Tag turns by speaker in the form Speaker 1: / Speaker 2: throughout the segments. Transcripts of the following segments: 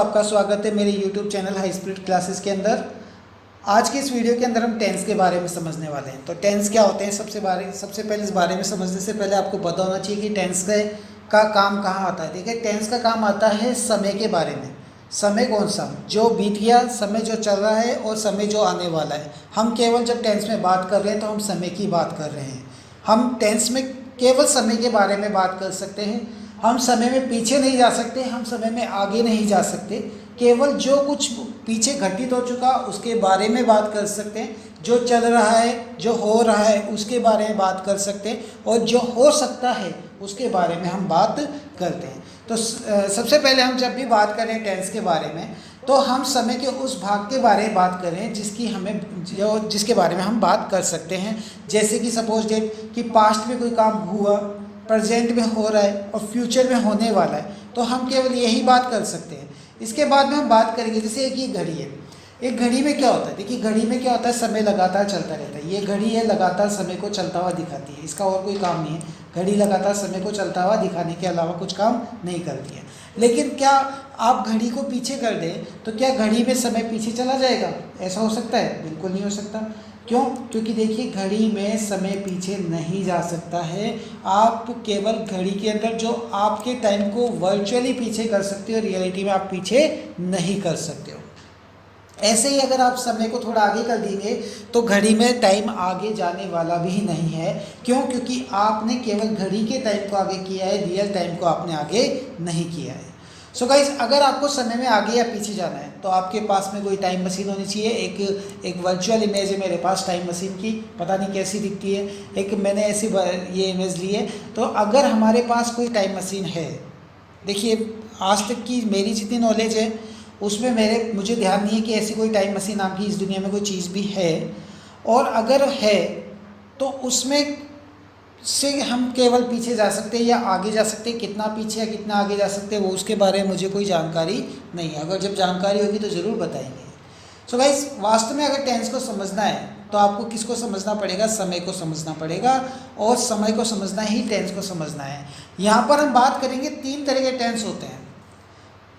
Speaker 1: आपका स्वागत है मेरे YouTube channel high speed classes के अंदर। आज की इस वीडियो के अंदर हम टेंस के बारे में समझने वाले हैं। तो टेंस क्या होते हैं, सबसे पहले इस बारे में समझने से पहले आपको पता होना चाहिए कि टेंस का काम कहाँ आता है। देखिए, टेंस का काम आता है समय के बारे में। समय कौन सा, जो बीत गया, समय जो चल रहा है और समय जो आने वाला है। हम केवल जब टेंस में बात कर रहे हैं तो हम समय की बात कर रहे हैं। हम टेंस में केवल समय के बारे में बात कर सकते हैं। हम समय में पीछे नहीं जा सकते, हम समय में आगे नहीं जा सकते। केवल जो कुछ पीछे घटित हो चुका उसके बारे में बात कर सकते हैं। जो चल रहा है, जो हो रहा है, उसके बारे में बात कर सकते हैं। और जो हो सकता है उसके बारे में हम बात करते हैं। तो सबसे पहले हम जब भी बात करें टेंस के बारे में तो हम समय के उस भाग के बारे में बात करें जिसके बारे में हम बात कर सकते हैं। जैसे कि सपोज डेट कि पास्ट में कोई काम हुआ, प्रेजेंट में हो रहा है और फ्यूचर में होने वाला है, तो हम केवल यही बात कर सकते हैं। इसके बाद में हम बात करेंगे, जैसे एक ये घड़ी है। एक घड़ी में क्या होता है, देखिए घड़ी में क्या होता है, समय लगातार चलता रहता है। ये घड़ी है, लगातार समय को चलता हुआ दिखाती है, इसका और कोई काम नहीं है। घड़ी लगातार समय को चलता हुआ दिखाने के अलावा कुछ काम नहीं करती है। लेकिन क्या आप घड़ी को पीछे कर दें तो क्या घड़ी में समय पीछे चला जाएगा? ऐसा हो सकता है? बिल्कुल नहीं हो सकता। क्यों? क्योंकि देखिए, घड़ी में समय पीछे नहीं जा सकता है। आप केवल घड़ी के अंदर जो आपके टाइम को वर्चुअली पीछे कर सकते हो, रियलिटी में आप पीछे नहीं कर सकते हो। ऐसे ही अगर आप समय को थोड़ा आगे कर देंगे तो घड़ी में टाइम आगे जाने वाला भी नहीं है। क्यों? क्योंकि आपने केवल घड़ी के टाइम को आगे किया है, रियल टाइम को आपने आगे नहीं किया है। सो गाइस, अगर आपको समय में आगे या पीछे जाना है तो आपके पास में कोई टाइम मशीन होनी चाहिए। एक वर्चुअल इमेज है मेरे पास टाइम मशीन की, पता नहीं कैसी दिखती है। एक मैंने ऐसी ये इमेज ली है। तो अगर हमारे पास कोई टाइम मशीन है, देखिए आज तक की मेरी जितनी नॉलेज है उसमें मुझे ध्यान नहीं है कि ऐसी कोई टाइम मशीन नाम की इस दुनिया में कोई चीज़ भी है। और अगर है तो उसमें से हम केवल पीछे जा सकते हैं या आगे जा सकते हैं। कितना पीछे या कितना आगे जा सकते हैं वो उसके बारे में मुझे कोई जानकारी नहीं है। अगर जब जानकारी होगी तो ज़रूर बताएंगे। सो गाइस, वास्तव में अगर टेंस को समझना है तो आपको किसको समझना पड़ेगा? समय को समझना पड़ेगा। और समय को समझना ही टेंस को समझना है। यहाँ पर हम बात करेंगे 3 तरह के टेंस होते हैं।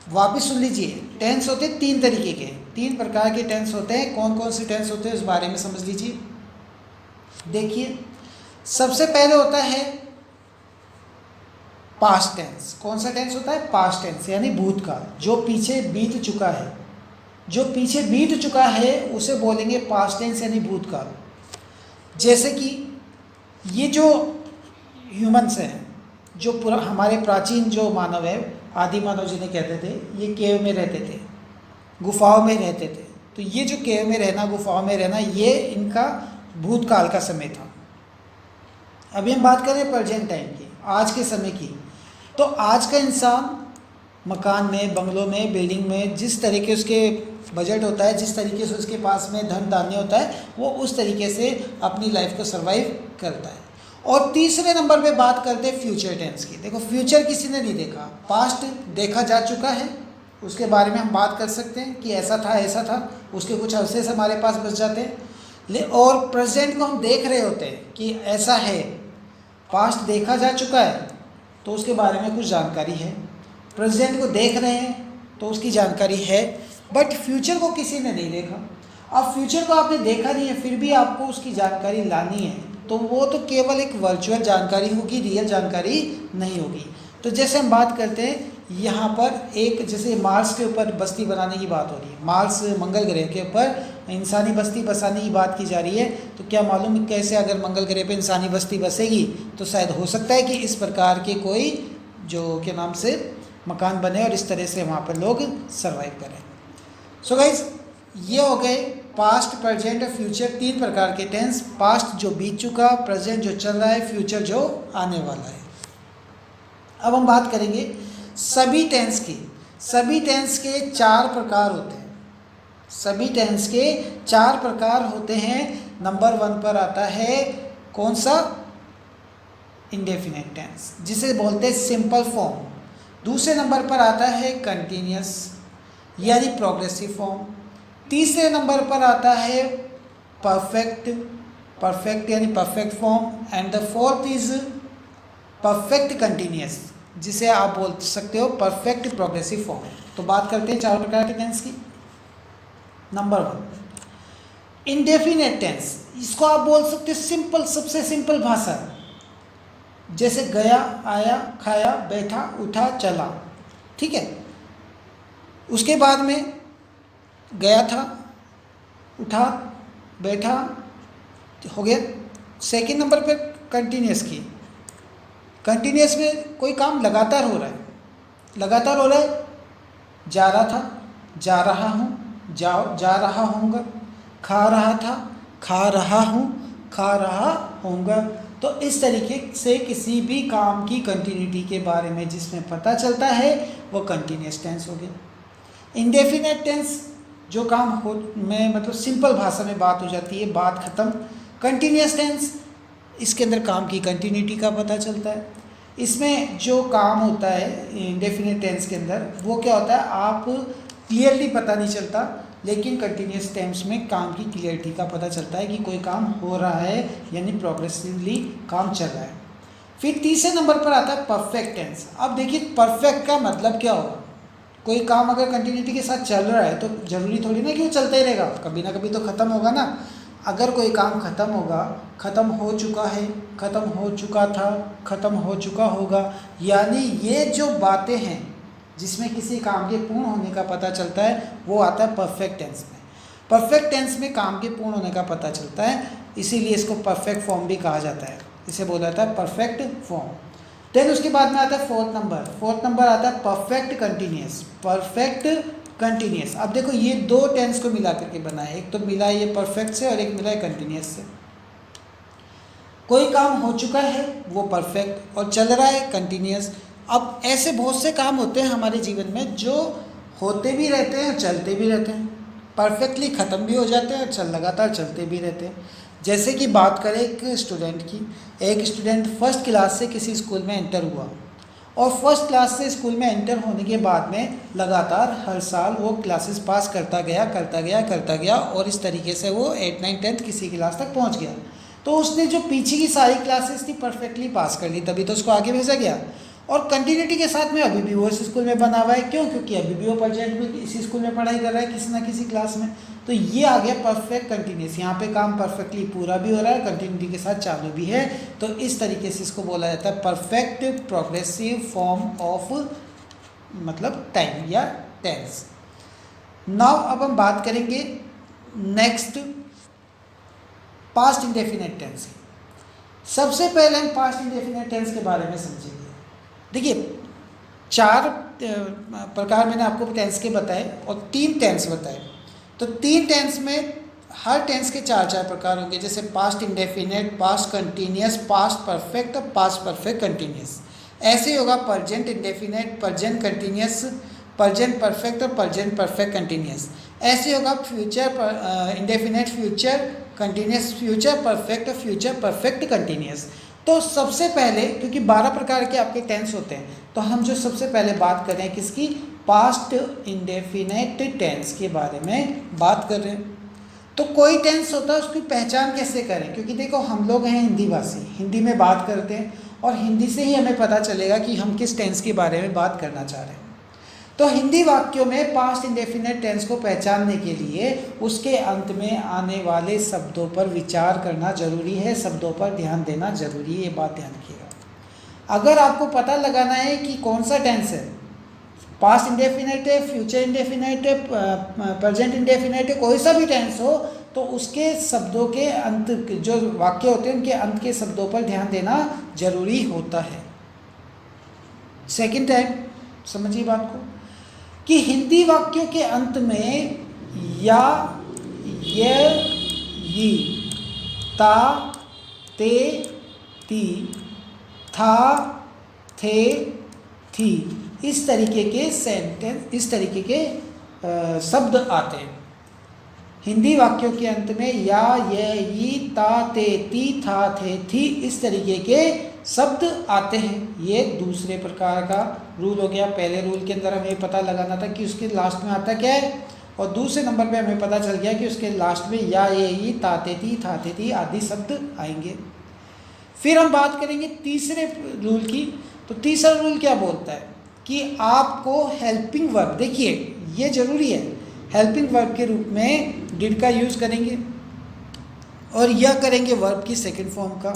Speaker 1: वापिस सुन लीजिए, टेंस होते हैं 3 तरीके के, 3 प्रकार के टेंस होते हैं। कौन कौन से टेंस होते हैं इस बारे में समझ लीजिए। देखिए, सबसे पहले होता है पास्ट टेंस। कौन सा टेंस होता है? पास्ट टेंस, यानी भूतकाल, जो पीछे बीत चुका है। जो पीछे बीत चुका है उसे बोलेंगे पास्ट टेंस, यानी भूतकाल। जैसे कि ये जो ह्यूमंस हैं, जो हमारे प्राचीन जो मानव है, आदि मानव जिन्हें कहते थे, ये केव में रहते थे, गुफाओं में रहते थे। तो ये जो केव में रहना, गुफाओं में रहना, ये इनका भूतकाल का समय था। अभी हम बात करें प्रेजेंट टाइम की, आज के समय की। तो आज का इंसान मकान में, बंगलों में, बिल्डिंग में, जिस तरीके उसके बजट होता है, जिस तरीके से उसके पास में धन धान्य होता है, वो उस तरीके से अपनी लाइफ को सर्वाइव करता है। और तीसरे नंबर पे बात करते हैं फ्यूचर टेंस की। देखो, फ्यूचर किसी ने नहीं देखा, पास्ट देखा जा चुका है, उसके बारे में हम बात कर सकते हैं कि ऐसा था, उसके कुछ अवशेष हमारे पास बच जाते हैं। और प्रेजेंट को हम देख रहे होते हैं कि ऐसा है। पास्ट देखा जा चुका है तो उसके बारे में कुछ जानकारी है, प्रेजेंट को देख रहे हैं तो उसकी जानकारी है, बट फ्यूचर को किसी ने नहीं देखा। अब फ्यूचर को आपने देखा नहीं है, फिर भी आपको उसकी जानकारी लानी है, तो वो तो केवल एक वर्चुअल जानकारी होगी, रियल जानकारी नहीं होगी। तो जैसे हम बात करते हैं यहाँ पर, एक जैसे मार्स के ऊपर बस्ती बनाने की बात हो रही है, मार्स मंगल ग्रह के ऊपर इंसानी बस्ती बसाने की बात की जा रही है। तो क्या मालूम कैसे अगर मंगल ग्रह पे इंसानी बस्ती बसेगी तो शायद हो सकता है कि इस प्रकार के कोई जो के नाम से मकान बने और इस तरह से वहाँ पर लोग सर्वाइव करें। सो गाइज, ये हो गए पास्ट, प्रेजेंट और फ्यूचर, 3 प्रकार के टेंस। पास्ट जो बीत चुका, प्रेजेंट जो चल रहा है, फ्यूचर जो आने वाला है। अब हम बात करेंगे सभी टेंस की। सभी टेंस के 4 प्रकार होते हैं। सभी टेंस के 4 प्रकार होते हैं। नंबर 1 पर आता है कौन सा? इंडेफिनिट टेंस, जिसे बोलते हैं सिंपल फॉर्म। दूसरे नंबर पर आता है कंटिन्यूअस यानी प्रोग्रेसिव फॉर्म। तीसरे नंबर पर आता है परफेक्ट यानी perfect form. And the fourth is perfect continuous, जिसे आप बोल सकते हो परफेक्ट प्रोग्रेसिव फॉर्म। तो बात करते हैं 4 प्रकार के टेंस की। नंबर 1 इंडेफिनेट टेंस, इसको आप बोल सकते सिंपल, सबसे सिंपल भाषा, जैसे गया, आया, खाया, बैठा, उठा, चला, ठीक है। उसके बाद में गया था, उठा, बैठा, हो गया। सेकंड नंबर पे कंटिन्यूस की, कंटिन्यूस में कोई काम लगातार हो रहा है, लगातार हो रहा है, जा रहा था, जा रहा हूँ, जा रहा हूँगा, खा रहा था, खा रहा हूँ, खा रहा होऊंगा। तो इस तरीके से किसी भी काम की कंटिन्यूटी के बारे में जिसमें पता चलता है वो कंटिन्यूस टेंस हो गया। इंडेफिनेट टेंस जो काम हो में मतलब सिंपल भाषा में बात हो जाती है, बात ख़त्म। कंटिन्यूस टेंस, इसके अंदर काम की कंटिन्यूटी का पता चलता है। इसमें जो काम होता है इंडेफिनेट टेंस के अंदर वो क्या होता है, आप क्लियरली पता नहीं चलता, लेकिन कंटिन्यूस टेंस में काम की क्लियरिटी का पता चलता है कि कोई काम हो रहा है, यानी प्रोग्रेसिवली काम चल रहा है। फिर तीसरे नंबर पर आता है परफेक्ट टेंस। अब देखिए परफेक्ट का मतलब क्या होगा, कोई काम अगर कंटिन्यूटी के साथ चल रहा है तो ज़रूरी थोड़ी ना कि वो चलता ही रहेगा, कभी ना कभी तो ख़त्म होगा ना। अगर कोई काम ख़त्म होगा, ख़त्म हो चुका है, ख़त्म हो चुका था, ख़त्म हो चुका होगा, यानी ये जो बातें हैं जिसमें किसी काम के पूर्ण होने का पता चलता है वो आता है परफेक्ट टेंस में। परफेक्ट टेंस में काम के पूर्ण होने का पता चलता है, इसीलिए इसको परफेक्ट फॉर्म भी कहा जाता है, इसे बोला जाता है परफेक्ट फॉर्म। देन उसके बाद में आता है फोर्थ नंबर आता है परफेक्ट कंटिन्यूस। परफेक्ट कंटिन्यूस, अब देखो ये 2 टेंस को मिला करके बना है, एक तो मिला है ये परफेक्ट से और एक मिला है कंटिन्यूस से। कोई काम हो चुका है वो परफेक्ट और चल रहा है कंटिन्यूस। अब ऐसे बहुत से काम होते हैं हमारे जीवन में जो होते भी रहते हैं और चलते भी रहते हैं, परफेक्टली ख़त्म भी हो जाते हैं और लगातार चलते भी रहते हैं। जैसे कि बात करें एक स्टूडेंट की, एक स्टूडेंट फर्स्ट क्लास से किसी स्कूल में एंटर हुआ और फर्स्ट क्लास से स्कूल में एंटर होने के बाद में लगातार हर साल वो क्लासेस पास करता गया और इस तरीके से वो 8, 9, 10 किसी क्लास तक पहुंच गया। तो उसने जो पीछे की सारी क्लासेस थी परफेक्टली पास कर ली, तभी तो उसको आगे भेजा गया। और कंटिन्यूटी के साथ में अभी भी वो इस स्कूल में बना हुआ है, क्यों? क्योंकि अभी भी वो प्रेजेंट में इसी स्कूल में पढ़ाई कर रहा है किसी ना किसी क्लास में। तो ये आ गया परफेक्ट कंटिन्यूस, यहाँ पे काम परफेक्टली पूरा भी हो रहा है, कंटिन्यूटी के साथ चालू भी है। तो इस तरीके से इसको बोला जाता है परफेक्ट प्रोग्रेसिव फॉर्म ऑफ मतलब टाइम या टेंस। नाउ अब हम बात करेंगे नेक्स्ट पास्ट इंडेफिनिट टेंस। सबसे पहले हम पास्ट इंडेफिनिट टेंस के बारे में समझेंगे। देखिए 4 प्रकार मैंने आपको टेंस के बताए और 3 टेंस बताए। तो 3 टेंस में हर टेंस के 4 प्रकार होंगे, जैसे past indefinite, past continuous, past perfect और पास्ट परफेक्ट कंटिन्यूस। ऐसे होगा present indefinite, present continuous, present perfect और प्रेजेंट परफेक्ट कंटिन्यूस। ऐसे होगा future indefinite, future continuous, future perfect और फ्यूचर परफेक्ट कंटिन्यूस। तो सबसे पहले, क्योंकि 12 प्रकार के आपके टेंस होते हैं, तो हम जो सबसे पहले बात कर रहे हैं किसकी, पास्ट इंडेफिनिट टेंस के बारे में बात कर रहे हैं। तो कोई टेंस होता है उसकी पहचान कैसे करें, क्योंकि देखो हम लोग हैं हिंदी भाषी, हिंदी में बात करते हैं और हिंदी से ही हमें पता चलेगा कि हम किस टेंस के बारे में बात करना चाह रहे हैं। तो हिंदी वाक्यों में पास्ट इंडेफिनिट टेंस को पहचानने के लिए उसके अंत में आने वाले शब्दों पर विचार करना जरूरी है, शब्दों पर ध्यान देना जरूरी है, ये बात ध्यान रखिएगा। अगर आपको पता लगाना है कि कौन सा टेंस है, पास्ट इंडेफिनिट है, फ्यूचर इंडेफिनिट है, प्रेजेंट इंडेफिनिट है, कोई सा भी टेंस हो, तो उसके शब्दों के अंत जो वाक्य होते हैं उनके अंत के शब्दों पर ध्यान देना जरूरी होता है। सेकंड टाइम समझिए बात को कि हिंदी वाक्यों के अंत में या, ये, ये, ता, ते, ती, था, थे, थी, इस तरीके के सेंटेंस, इस तरीके के शब्द आते हैं। हिंदी वाक्यों के अंत में या, ये, ये, ता, ते, ती, था, थे, थी, इस तरीके के शब्द आते हैं। ये दूसरे प्रकार का रूल हो गया। पहले रूल के अंदर हमें पता लगाना था कि उसके लास्ट में आता क्या है, और दूसरे नंबर पे हमें पता चल गया कि उसके लास्ट में या, ये, ई, ताते, ती, थाते, ती आदि शब्द आएंगे। फिर हम बात करेंगे तीसरे रूल की। तो तीसरा रूल क्या बोलता है कि आपको हेल्पिंग वर्ब, देखिए ये जरूरी है, हेल्पिंग वर्ब के रूप में डिड का यूज़ करेंगे और यह करेंगे वर्ब की सेकंड फॉर्म का।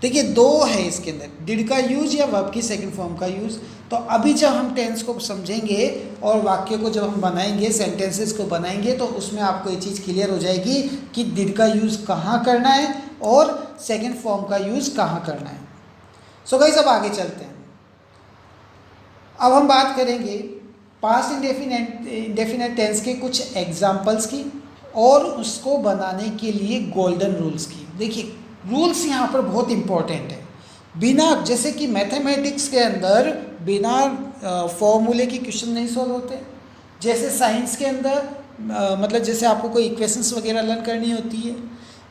Speaker 1: देखिए दो है इसके अंदर, डिड का यूज या वर्ब की सेकंड फॉर्म का यूज। तो अभी जब हम टेंस को समझेंगे और वाक्य को जब हम बनाएंगे, सेंटेंसेस को बनाएंगे, तो उसमें आपको ये चीज़ क्लियर हो जाएगी कि डिड का यूज कहाँ करना है और सेकंड फॉर्म का यूज कहाँ करना है। सो गाइस अब आगे चलते हैं। अब हम बात करेंगे पास्ट इंडेफिनेट टेंस के कुछ एग्जाम्पल्स की और उसको बनाने के लिए गोल्डन रूल्स की। देखिए रूल्स यहाँ पर बहुत इंपॉर्टेंट है। बिना, जैसे कि मैथमेटिक्स के अंदर बिना फॉर्मूले के क्वेश्चन नहीं सॉल्व होते, जैसे साइंस के अंदर मतलब जैसे आपको कोई इक्वेशंस वगैरह लर्न करनी होती है,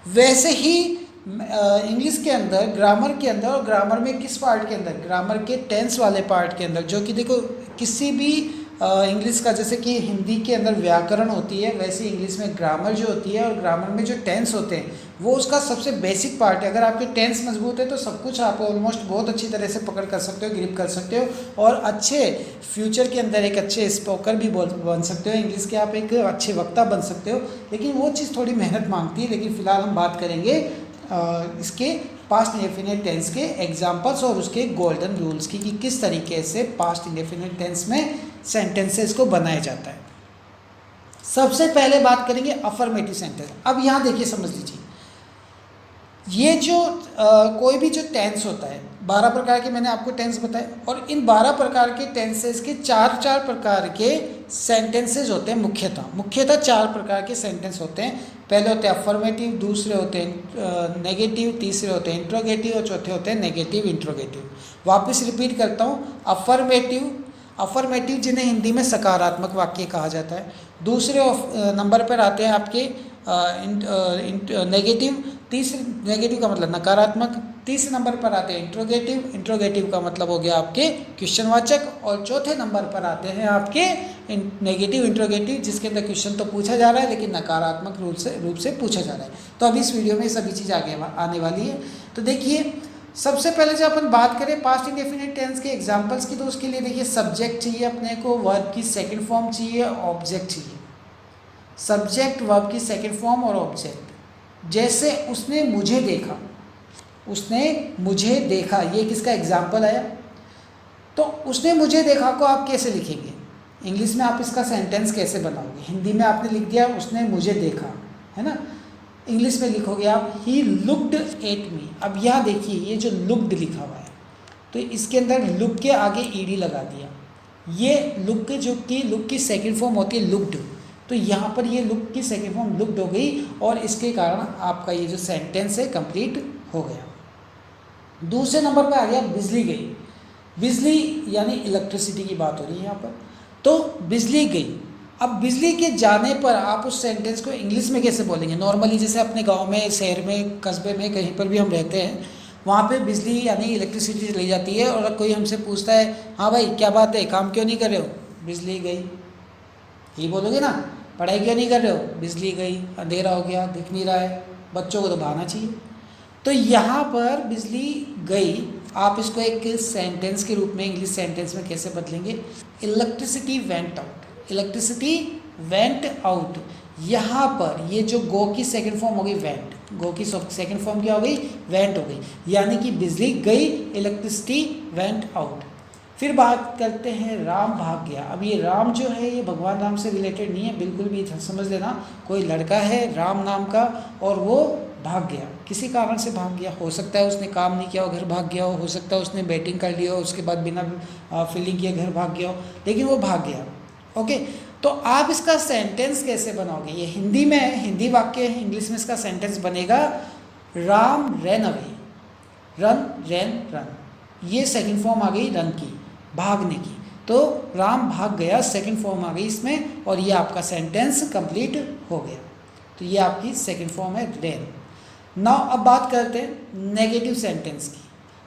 Speaker 1: वैसे ही इंग्लिश के अंदर, ग्रामर के अंदर, और ग्रामर में किस पार्ट के अंदर, ग्रामर के टेंस वाले पार्ट के अंदर, जो कि देखो किसी भी इंग्लिश का, जैसे कि हिंदी के अंदर व्याकरण होती है, वैसे इंग्लिश में ग्रामर जो होती है, और ग्रामर में जो टेंस होते हैं वो उसका सबसे बेसिक पार्ट है। अगर आपके टेंस मजबूत है तो सब कुछ आप ऑलमोस्ट बहुत अच्छी तरह से पकड़ कर सकते हो, ग्रिप कर सकते हो, और अच्छे फ्यूचर के अंदर एक अच्छे स्पोकर भी बन सकते हो इंग्लिश के, आप एक अच्छे वक्ता बन सकते हो। लेकिन वो चीज़ थोड़ी मेहनत मांगती है। लेकिन फ़िलहाल हम बात करेंगे इसके पास्ट इंडेफिनिट टेंस के एग्जाम्पल्स और उसके गोल्डन रूल्स की, कि किस तरीके से पास्ट इंडेफिनिट टेंस में सेंटेंसेस को बनाया जाता है। सबसे पहले बात करेंगे अफर्मेटिव सेंटेंस। अब यहाँ देखिए, समझ लीजिए, ये जो कोई भी जो टेंस होता है, 12 प्रकार के मैंने आपको टेंस बताए, और इन 12 प्रकार के टेंसेस के चार प्रकार के सेंटेंसेस होते हैं। मुख्यतः 4 प्रकार के सेंटेंस होते हैं। पहले होते हैं अफर्मेटिव, दूसरे होते हैं नेगेटिव, तीसरे होते हैं इंट्रोगेटिव, और चौथे होते हैं नेगेटिव इंट्रोगेटिव। वापस रिपीट करता हूँ, अफर्मेटिव जिन्हें हिंदी में सकारात्मक वाक्य कहा जाता है। दूसरे नंबर पर आते हैं आपके नेगेटिव, नेगेटिव का मतलब नकारात्मक। तीसरे नंबर पर आते हैं इंट्रोगेटिव का मतलब हो गया आपके क्वेश्चनवाचक, और चौथे नंबर पर आते हैं आपके नेगेटिव इंट्रोगेटिव, जिसके अंदर क्वेश्चन तो पूछा जा रहा है लेकिन नकारात्मक रूप से पूछा जा रहा है। तो अभी इस वीडियो में सभी चीज़ आगे आने वाली है। तो देखिए, सबसे पहले जब अपन बात करें पास्ट इंडेफिनिट टेंस के एग्जांपल्स की, तो उसके लिए देखिए सब्जेक्ट चाहिए अपने को, वर्ब की सेकंड फॉर्म चाहिए, ऑब्जेक्ट चाहिए। सब्जेक्ट, वर्ब की सेकंड फॉर्म और ऑब्जेक्ट। जैसे उसने मुझे देखा, ये किसका एग्जाम्पल आया? तो उसने मुझे देखा को आप कैसे लिखेंगे? इंग्लिश में आप इसका सेंटेंस कैसे बनाओगे? हिंदी में आपने लिख दिया उसने मुझे देखा, है ना। इंग्लिश में लिखोगे आप ही लुक्ड एट मी। अब यहाँ देखिए, ये जो लुक्ड लिखा हुआ है, तो इसके अंदर लुक के आगे ईडी लगा दिया। ये लुक की सेकंड फॉर्म होती है लुक्ड, तो यहाँ पर ये लुक की सेकंड फॉर्म लुक्ड हो गई, और इसके कारण आपका ये जो सेंटेंस है कंप्लीट हो गया। दूसरे नंबर पर आ गया बिजली गई। बिजली यानी इलेक्ट्रिसिटी की बात हो रही है यहाँ पर। तो बिजली गई, अब बिजली के जाने पर आप उस सेंटेंस को इंग्लिश में कैसे बोलेंगे? नॉर्मली जैसे अपने गांव में, शहर में, कस्बे में, कहीं पर भी हम रहते हैं, वहाँ पे बिजली यानी इलेक्ट्रिसिटी चली जाती है, और कोई हमसे पूछता है, हाँ भाई क्या बात है, काम क्यों नहीं कर रहे हो? बिजली गई, यही बोलोगे ना। पढ़ाई क्यों नहीं कर रहे हो? बिजली गई, अंधेरा हो गया, दिख नहीं रहा है, बच्चों को तो बहाना चाहिए। तो यहाँ पर बिजली गई, आप इसको एक सेंटेंस के रूप में इंग्लिश सेंटेंस में कैसे बदलेंगे? Electricity went out. Electricity went out. यहाँ पर ये जो गो की सेकंड फॉर्म हो गई वेंट, गो की सेकंड फॉर्म क्या हो गई? वेंट हो गई, यानी कि बिजली गई, इलेक्ट्रिसिटी वेंट आउट। फिर बात करते हैं राम भाग गया। अब ये राम जो है ये भगवान राम से रिलेटेड नहीं है, बिल्कुल भी समझ लेना। कोई लड़का है राम नाम का, और वो भाग गया, किसी कारण से भाग गया। हो सकता है उसने काम नहीं किया हो, घर भाग गया हो सकता है उसने बैटिंग कर लिया हो, उसके बाद बिना फील्डिंग किए घर भाग गया हो, लेकिन वो भाग गया। ओके, तो आप इसका सेंटेंस कैसे बनाओगे? ये हिंदी में है, हिंदी वाक्य है, इंग्लिश में इसका सेंटेंस बनेगा राम रन अवे। रन, रैन, रन, ये सेकंड फॉर्म आ गई रन की, भागने की। तो राम भाग गया, सेकंड फॉर्म आ गई इसमें, और ये आपका सेंटेंस कंप्लीट हो गया। तो ये आपकी सेकंड फॉर्म है रैन। नाउ अब बात करते हैं नेगेटिव सेंटेंस की।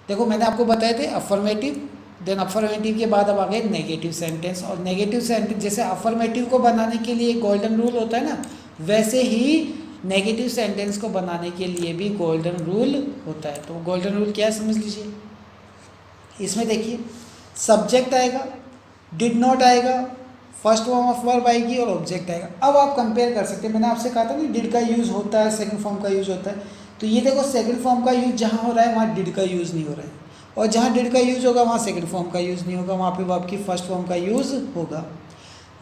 Speaker 1: देखो मैंने आपको बताए थे अफर्मेटिव, देन अफर्मेटिव के बाद अब आ गए नेगेटिव सेंटेंस। और नेगेटिव सेंटेंस जैसे अफर्मेटिव को बनाने के लिए गोल्डन रूल होता है ना, वैसे ही नेगेटिव सेंटेंस को बनाने के लिए भी गोल्डन रूल होता है। तो गोल्डन रूल क्या है समझ लीजिए। इसमें देखिए सब्जेक्ट आएगा, डिड नॉट आएगा, फर्स्ट फॉर्म ऑफ वर्ब आएगी और ऑब्जेक्ट आएगा। अब आप कंपेयर कर सकते हैं, मैंने आपसे कहा था ना डिड का यूज़ होता है, सेकंड फॉर्म का यूज़ होता है। तो ये देखो सेकंड फॉर्म का यूज़ जहाँ हो रहा है वहाँ डिड का यूज़ नहीं हो रहा है, और जहाँ डिड का यूज़ होगा वहाँ सेकंड फॉर्म का यूज़ नहीं होगा, वहाँ पे वर्ब की फर्स्ट फॉर्म का यूज़ होगा।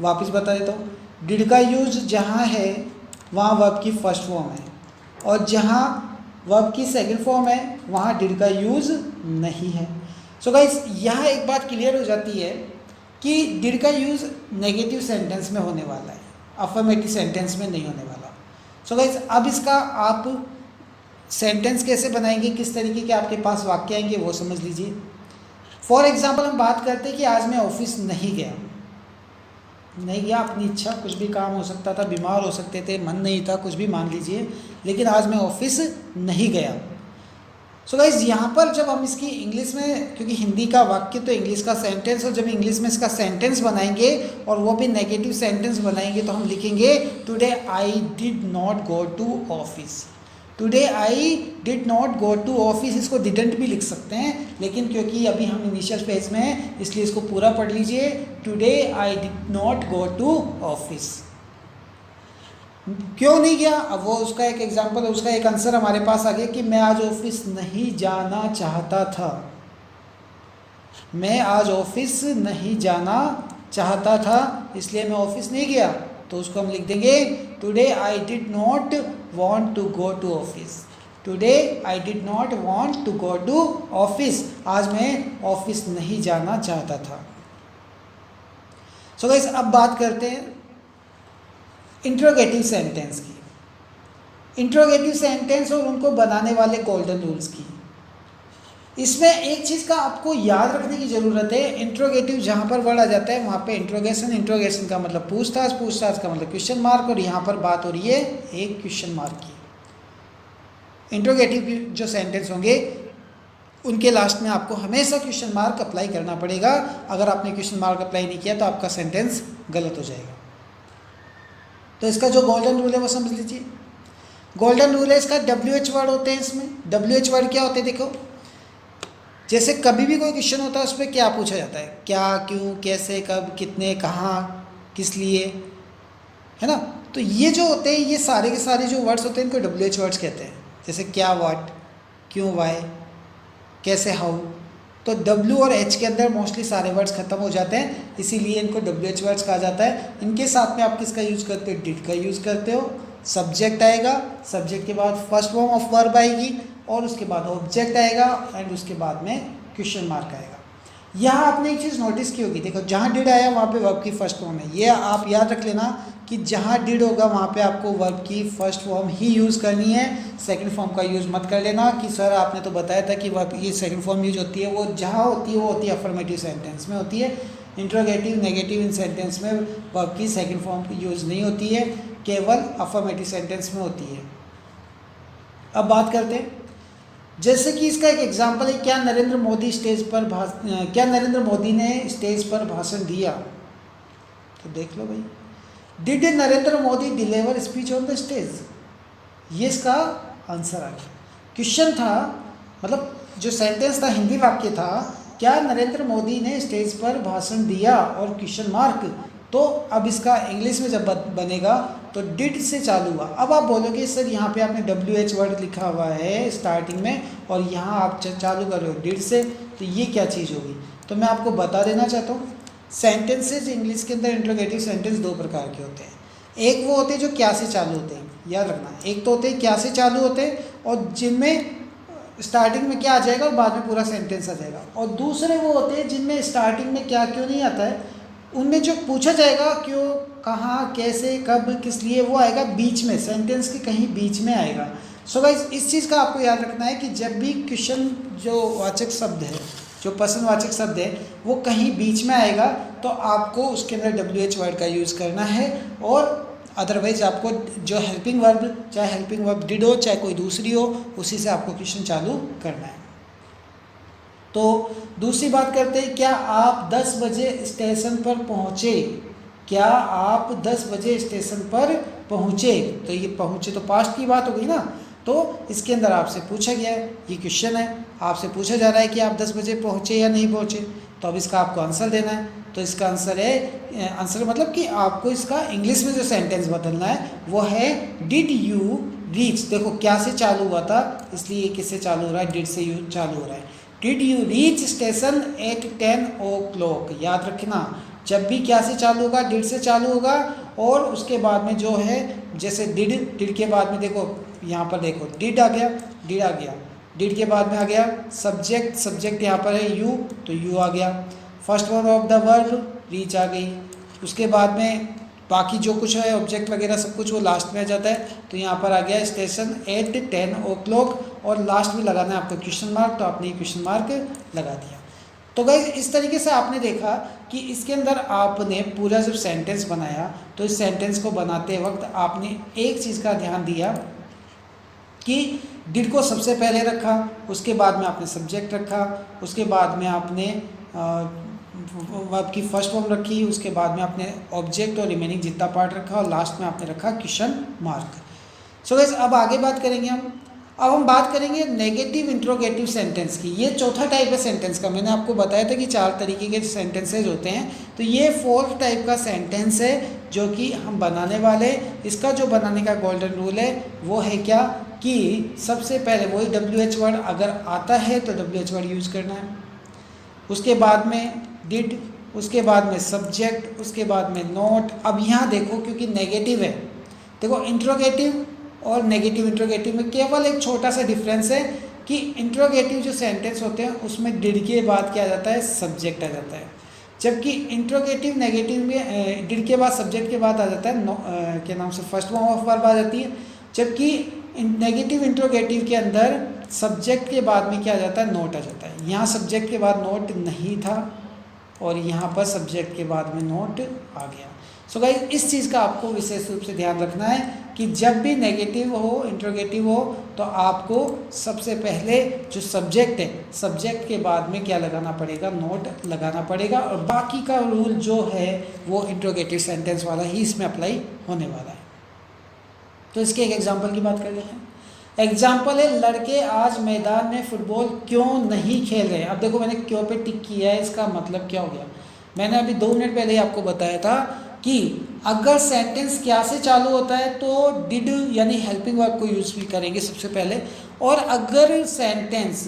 Speaker 1: वापस बता देता हूँ, डिड का यूज़ जहाँ है वहाँ वर्ब की फर्स्ट फॉर्म है, और जहाँ वर्ब की सेकंड फॉर्म है वहाँ डिड का यूज़ नहीं है। सो गाइस यहाँ एक बात क्लियर हो जाती है कि डिड का यूज़ नेगेटिव सेंटेंस में होने वाला है, अफर्मेटिव सेंटेंस में नहीं होने वाला। सो गाइस अब इसका आप सेंटेंस कैसे बनाएंगे, किस तरीके के आपके पास वाक्य आएंगे वो समझ लीजिए। फॉर एग्जाम्पल हम बात करते हैं कि आज मैं ऑफिस नहीं गया, अपनी इच्छा, कुछ भी काम हो सकता था, बीमार हो सकते थे, मन नहीं था, कुछ भी मान लीजिए, लेकिन आज मैं ऑफिस नहीं गया। सो गाइज यहाँ पर जब हम इसकी इंग्लिश में, क्योंकि हिंदी का वाक्य तो इंग्लिश का सेंटेंस, और जब इंग्लिश में इसका सेंटेंस बनाएंगे और वो भी नेगेटिव सेंटेंस बनाएंगे तो हम लिखेंगे today I did not go to office. Today I did not go to office, इसको डिडंट भी लिख सकते हैं, लेकिन क्योंकि अभी हम इनिशियल फेज में हैं इसलिए इसको पूरा पढ़ लीजिए, today I did not go to office. क्यों नहीं गया, अब वो उसका एक एग्जाम्पल, उसका एक आंसर हमारे पास आ गया कि मैं आज ऑफिस नहीं जाना चाहता था। मैं आज ऑफिस नहीं जाना चाहता था इसलिए मैं ऑफिस नहीं गया, तो उसको हम लिख देंगे today I did not want to go to office. Today I did not want to go to office, आज मैं ऑफिस नहीं जाना चाहता था। सो गाइस अब बात करते हैं इंट्रोगेटिव सेंटेंस की, इंट्रोगेटिव सेंटेंस और उनको बनाने वाले गोल्डन रूल्स की। इसमें एक चीज़ का आपको याद रखने की ज़रूरत है, इंट्रोगेटिव जहाँ पर वर्ड आ जाता है वहाँ पे इंट्रोगेशन, इंट्रोगेशन का मतलब पूछताछ, पूछताछ का मतलब क्वेश्चन मार्क, और यहाँ पर बात हो रही है एक क्वेश्चन मार्क की। इंट्रोगेटिव जो सेंटेंस होंगे उनके लास्ट में आपको हमेशा क्वेश्चन मार्क अप्लाई करना पड़ेगा। अगर आपने क्वेश्चन मार्क अप्लाई नहीं किया तो आपका सेंटेंस गलत हो जाएगा। तो इसका जो गोल्डन रूल है वो समझ लीजिए। गोल्डन रूल है इसका, WH वर्ड होते हैं इसमें। WH वर्ड क्या होते हैं देखो, जैसे कभी भी कोई क्वेश्चन होता है उस पर क्या पूछा जाता है, क्या, क्यों, कैसे, कब, कितने, कहाँ, किस लिए, है ना। तो ये जो होते हैं ये सारे के सारे जो वर्ड्स होते हैं इनको WH वर्ड्स कहते हैं। जैसे क्या, व्हाट, क्यों, वाई, कैसे, हाउ। तो W और H के अंदर मोस्टली सारे वर्ड्स खत्म हो जाते हैं, इसीलिए इनको WH वर्ड्स कहा जाता है। इनके साथ में आप किसका यूज़ करते हो, डिड का यूज़ करते हो। सब्जेक्ट आएगा, सब्जेक्ट के बाद फर्स्ट फॉर्म ऑफ वर्ब आएगी, और उसके बाद ऑब्जेक्ट आएगा, एंड उसके बाद में क्वेश्चन मार्क आएगा। यहाँ आपने एक चीज़ नोटिस की होगी, देखो जहाँ डिड आया वहाँ पे वर्ब की फर्स्ट फॉर्म है। ये आप याद रख लेना कि जहाँ डिड होगा वहाँ पे आपको वर्ब की फर्स्ट फॉर्म ही यूज़ करनी है, सेकंड फॉर्म का यूज़ मत कर लेना कि सर आपने तो बताया था कि वर्ब की सेकंड फॉर्म यूज होती है। वो जहाँ होती है वो होती है अफर्मेटिव सेंटेंस में होती है। इंट्रोगेटिव, नेगेटिव इन सेंटेंस में वर्ब की सेकंड फॉर्म की यूज़ नहीं होती है, केवल अफर्मेटिव सेंटेंस में होती है। अब बात करते हैं, जैसे कि इसका एक एग्जाम्पल है, क्या नरेंद्र मोदी ने स्टेज पर भाषण दिया। तो देख लो भाई, did Narendra Modi deliver speech on the stage, ये इसका आंसर आ गया। क्वेश्चन था, मतलब जो सेंटेंस था हिंदी वाक्य था, क्या नरेंद्र मोदी ने स्टेज पर भाषण दिया, और क्वेश्चन मार्क। तो अब इसका इंग्लिश में जब बनेगा तो डिड से चालू हुआ। अब आप बोलोगे सर यहाँ पे आपने WH वर्ड लिखा हुआ है स्टार्टिंग में, और यहाँ आप चालू कर रहे हो डिड से, तो ये क्या चीज़ होगी। तो मैं आपको बता देना चाहता हूँ, सेंटेंसेज इंग्लिश के अंदर इंट्रोगेटिव सेंटेंस दो प्रकार के होते हैं। एक वो होते हैं जो क्या से चालू होते हैं, याद रखना। एक तो होते हैं क्या से चालू होते हैं, और जिनमें स्टार्टिंग में क्या आ जाएगा और बाद में पूरा सेंटेंस आ जाएगा। और दूसरे वो होते हैं जिनमें स्टार्टिंग में क्या क्यों नहीं आता है, उनमें जो पूछा जाएगा क्यों, कहाँ, कैसे, कब, किस लिए, वो आएगा बीच में, सेंटेंस के कहीं बीच में आएगा। सो गाइस इस चीज़ का आपको याद रखना है कि जब भी क्वेश्चन जो वाचक शब्द है, जो प्रश्नवाचक शब्द है, वो कहीं बीच में आएगा तो आपको उसके अंदर WH वर्ड का यूज़ करना है, और अदरवाइज आपको जो हेल्पिंग वर्ब, चाहे हेल्पिंग वर्ब डिड हो चाहे कोई दूसरी हो, उसी से आपको क्वेश्चन चालू करना है। तो दूसरी बात करते हैं, क्या आप 10 बजे स्टेशन पर पहुँचे। क्या आप 10 बजे स्टेशन पर पहुँचे, तो ये पहुँचे तो पास्ट की बात हो गई ना। तो इसके अंदर आपसे पूछा गया है, ये क्वेश्चन है, आपसे पूछा जा रहा है कि आप 10 बजे पहुँचे या नहीं पहुँचे, तो अब इसका आपको आंसर देना है। तो इसका आंसर है, आंसर मतलब कि आपको इसका इंग्लिश में जो सेंटेंस बदलना है वो है डिड यू रीच। देखो क्या से चालू हुआ था, इसलिए किससे चालू हो रहा है, डिड से यू चालू हो रहा है। Did you reach station at 10 o'clock। याद रखना जब भी क्या से चालू होगा, डिड से चालू होगा, और उसके बाद में जो है जैसे डिड के बाद में देखो यहाँ पर देखो डिड आ गया, डिड आ गया, डिड के बाद में आ गया सब्जेक्ट, सब्जेक्ट यहाँ पर है यू, तो यू आ गया। First verb of the verb reach आ गई। उसके बाद में बाकी जो कुछ है ऑब्जेक्ट वगैरह सब कुछ वो लास्ट में आ जाता है। तो यहाँ पर आ गया स्टेशन एट 10 o'clock, और लास्ट में लगाना है आपको क्वेश्चन मार्क, तो आपने क्वेश्चन मार्क लगा दिया। तो गाइस इस तरीके से आपने देखा कि इसके अंदर आपने पूरा जब सेंटेंस बनाया तो इस सेंटेंस को बनाते वक्त आपने एक चीज़ का ध्यान दिया कि डिड को सबसे पहले रखा, उसके बाद में आपने सब्जेक्ट रखा, उसके बाद में आपने वर्ब की फर्स्ट फॉर्म रखी, उसके बाद में आपने ऑब्जेक्ट और रिमेनिंग जितना पार्ट रखा, और लास्ट में आपने रखा क्वेश्चन मार्क। सो गाइस अब आगे बात करेंगे हम। अब हम बात करेंगे नेगेटिव इंट्रोगेटिव सेंटेंस की। ये चौथा टाइप है सेंटेंस का। मैंने आपको बताया था कि 4 तरीके के सेंटेंसेज होते हैं, तो ये 4th टाइप का सेंटेंस है जो कि हम बनाने वाले। इसका जो बनाने का गोल्डन रूल है वो है क्या कि सबसे पहले वही WH वर्ड अगर आता है तो WH वर्ड यूज़ करना है, उसके बाद में डिड, उसके बाद में सब्जेक्ट, उसके बाद में नोट। अब यहाँ देखो क्योंकि नेगेटिव है, देखो इंट्रोगेटिव और नेगेटिव इंट्रोगेटिव में केवल एक छोटा सा डिफरेंस है कि इंट्रोगेटिव जो सेंटेंस होते हैं उसमें डिड के बाद क्या आ जाता है, सब्जेक्ट आ जाता है, जबकि इंट्रोगेटिव नेगेटिव में डिड के बाद सब्जेक्ट के बाद आ जाता है क्या नाम से फर्स्ट फॉर्म ऑफ वर्ब आ जाती है, जबकि नेगेटिव इंट्रोगेटिव के अंदर सब्जेक्ट के बाद में क्या आ जाता है, नोट आ जाता है। यहाँ सब्जेक्ट के बाद नोट नहीं था और यहाँ पर सब्जेक्ट के बाद में नोट आ गया। सो गाइस इस चीज़ का आपको विशेष रूप से ध्यान रखना है कि जब भी नेगेटिव हो, इंट्रोगेटिव हो, तो आपको सबसे पहले जो सब्जेक्ट है, सब्जेक्ट के बाद में क्या लगाना पड़ेगा, नोट लगाना पड़ेगा, और बाकी का रूल जो है वो इंट्रोगेटिव सेंटेंस वाला ही इसमें अप्लाई होने वाला है। तो इसके एक एग्जाम्पल की बात कर लेते हैं। एग्जाम्पल है लड़के आज मैदान में फुटबॉल क्यों नहीं खेल रहे। अब देखो मैंने क्यों पे टिक किया है, इसका मतलब क्या हो गया। मैंने अभी 2 मिनट पहले ही आपको बताया था कि अगर सेंटेंस क्या से चालू होता है तो डिड यानी हेल्पिंग वर्ब को यूज़ भी करेंगे सबसे पहले, और अगर सेंटेंस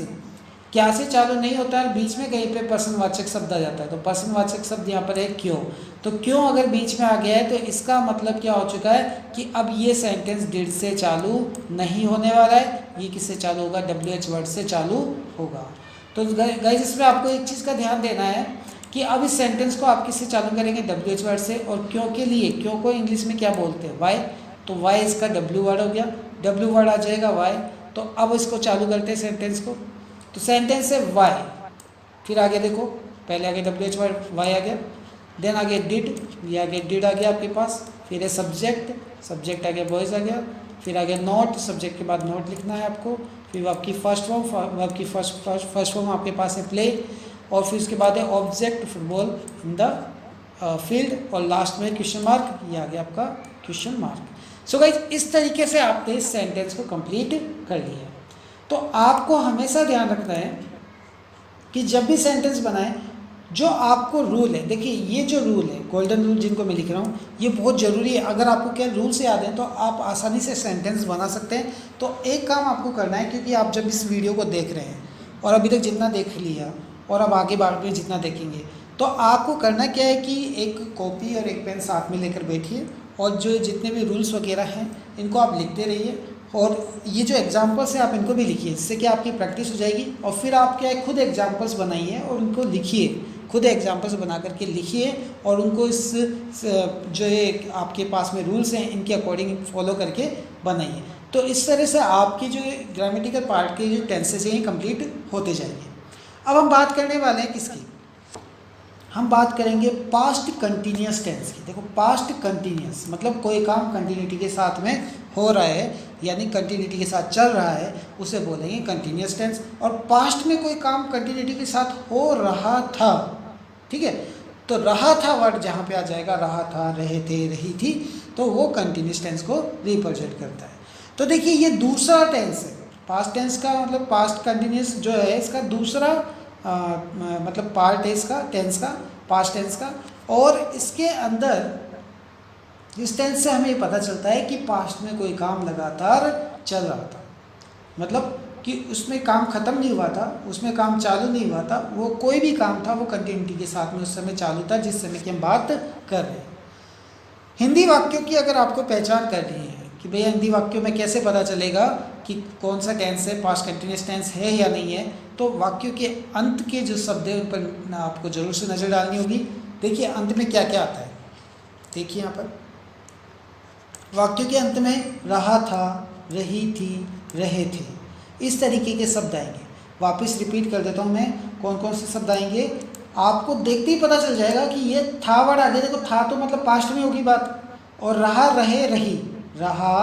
Speaker 1: क्या से चालू नहीं होता है, बीच में कहीं पे प्रश्नवाचक शब्द आ जाता है, तो प्रश्नवाचक शब्द यहाँ पर है क्यों। तो क्यों अगर बीच में आ गया है तो इसका मतलब क्या हो चुका है कि अब ये सेंटेंस डिड से चालू नहीं होने वाला है, ये किससे चालू होगा, WH वर्ड से चालू होगा। तो गाइस इसमें आपको एक चीज़ का ध्यान देना है कि अब इस सेंटेंस को आप किससे चालू करेंगे, WH वर्ड से। और क्यों के लिए, क्यों को इंग्लिश में क्या बोलते हैं, वाई, तो वाई इसका W वर्ड हो गया, W वर्ड आ जाएगा वाई। तो अब इसको चालू करते हैं सेंटेंस को, तो सेंटेंस है वाई, फिर आगे देखो पहले आगे WH वर्ड वाई आ गया, देन आगे डिड, ये आगे डिड आ गया आपके पास, फिर है सब्जेक्ट, सब्जेक्ट आ गया बॉयज़ आ गया, फिर आ गया नोट, सब्जेक्ट के बाद नोट लिखना है आपको, फिर आपकी फर्स्ट फॉर्म, वर्ब की फर्स्ट फॉर्म आपके पास है प्ले, और फिर उसके बाद है object football in the field, और लास्ट में क्वेश्चन मार्क, ये आ गया आपका क्वेश्चन मार्क। सो गाइस इस तरीके से आपने इस सेंटेंस को कंप्लीट कर लिया। तो आपको हमेशा ध्यान रखना है कि जब भी सेंटेंस बनाएं जो आपको रूल है, देखिए ये जो रूल है, गोल्डन रूल जिनको मैं लिख रहा हूँ, ये बहुत ज़रूरी है। अगर आपको क्या रूल से याद है तो आप आसानी से सेंटेंस बना सकते हैं। तो एक काम आपको करना है, क्योंकि आप जब इस वीडियो को देख रहे हैं और अभी तक जितना देख लिया और अब आगे बाद में जितना देखेंगे, तो आपको करना क्या है कि एक कॉपी और एक पेन साथ में लेकर बैठिए, और जो जितने भी रूल्स वगैरह हैं इनको आप लिखते रहिए, और ये जो एग्जाम्पल्स हैं आप इनको भी लिखिए, जिससे कि आपकी प्रैक्टिस हो जाएगी। और फिर आप क्या है खुद एग्जाम्पल्स बनाइए और उनको लिखिए, खुद एग्जाम्पल्स बना करके लिखिए, और उनको इस जो ये आपके पास में रूल्स हैं इनके अकॉर्डिंग फॉलो करके बनाइए। तो इस तरह से आपकी जो ग्रामेटिकल पार्ट के जो टेंसेस हैं कंप्लीट होते जाएंगे। अब हम बात करने वाले हैं किसकी, हम बात करेंगे पास्ट कंटिन्यूस टेंस की। देखो पास्ट कंटिन्यूस मतलब कोई काम कंटिन्यूटी के साथ में हो रहा है, यानी कंटिन्यूटी के साथ चल रहा है, उसे बोलेंगे कंटिन्यूस टेंस। और पास्ट में कोई काम कंटिन्यूटी के साथ हो रहा था, ठीक है, तो रहा था वर्ड जहाँ पे आ जाएगा, रहा था, रहे थे, रही थी, तो वो कंटिन्यूस टेंस को रिप्रेजेंट करता है। तो देखिए ये दूसरा टेंस है, पास्ट टेंस का मतलब पास्ट कंटिन्यूस जो है इसका दूसरा मतलब पार्ट है इसका टेंस का। पास्ट टेंस का। और इसके अंदर इस टेंस से हमें ये पता चलता है कि पास्ट में कोई काम लगातार चल रहा था, मतलब कि उसमें काम ख़त्म नहीं हुआ था, उसमें काम चालू नहीं हुआ था, वो कोई भी काम था वो कंटिन्यूटी के साथ में उस समय चालू था जिस समय की हम बात कर रहे हैं। हिंदी वाक्यों की अगर आपको पहचान करनी है कि भैया हिंदी वाक्यों में कैसे पता चलेगा कि कौन सा टेंस है, पास्ट कंटिन्यूअस टेंस है या नहीं है, तो वाक्यों के अंत के जो शब्द है उन पर आपको जरूर से नज़र डालनी होगी। देखिए अंत में क्या क्या आता है, देखिए यहाँ पर वाक्यों के अंत में रहा था, रही थी, रहे थे, इस तरीके के शब्द आएंगे। वापस रिपीट कर देता हूँ मैं कौन कौन से शब्द आएंगे, आपको देखते ही पता चल जाएगा कि ये था वर्ड आ गया। देखो था तो मतलब पास्ट में होगी बात, और रहा, रहे, रही, रहा,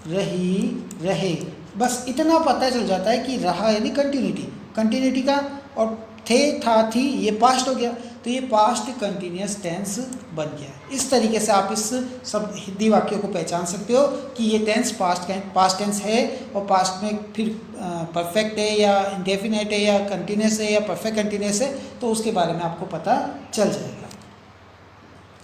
Speaker 1: रही, रहे, बस इतना पता चल जाता है कि रहा यानी कंटिन्यूटी का, और थे, था, थी ये पास्ट हो गया, तो ये पास्ट कंटिन्यूअस टेंस बन गया। इस तरीके से आप इस सब हिंदी वाक्यों को पहचान सकते हो कि ये टेंस पास्ट टेंस है, और पास्ट में फिर परफेक्ट है या इंडेफिनेट है या कंटिन्यूअस है या परफेक्ट कंटिन्यूअस है, तो उसके बारे में आपको पता चल जाएगा।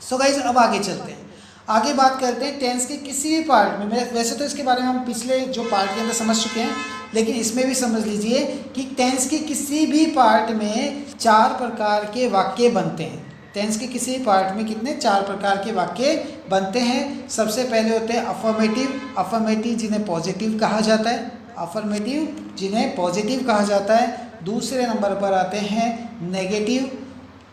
Speaker 1: सो गाइज अब आगे चलते हैं, आगे बात करते हैं टेंस के किसी भी पार्ट में। वैसे तो इसके बारे में हम पिछले जो पार्ट के अंदर समझ चुके हैं, लेकिन इसमें भी समझ लीजिए कि टेंस के किसी भी पार्ट में 4 प्रकार के वाक्य बनते हैं। टेंस के किसी भी पार्ट में कितने 4 प्रकार के वाक्य बनते हैं। सबसे पहले होते हैं अफर्मेटिव जिन्हें पॉजिटिव कहा जाता है, अफर्मेटिव जिन्हें पॉजिटिव कहा जाता है। दूसरे नंबर पर आते हैं नेगेटिव,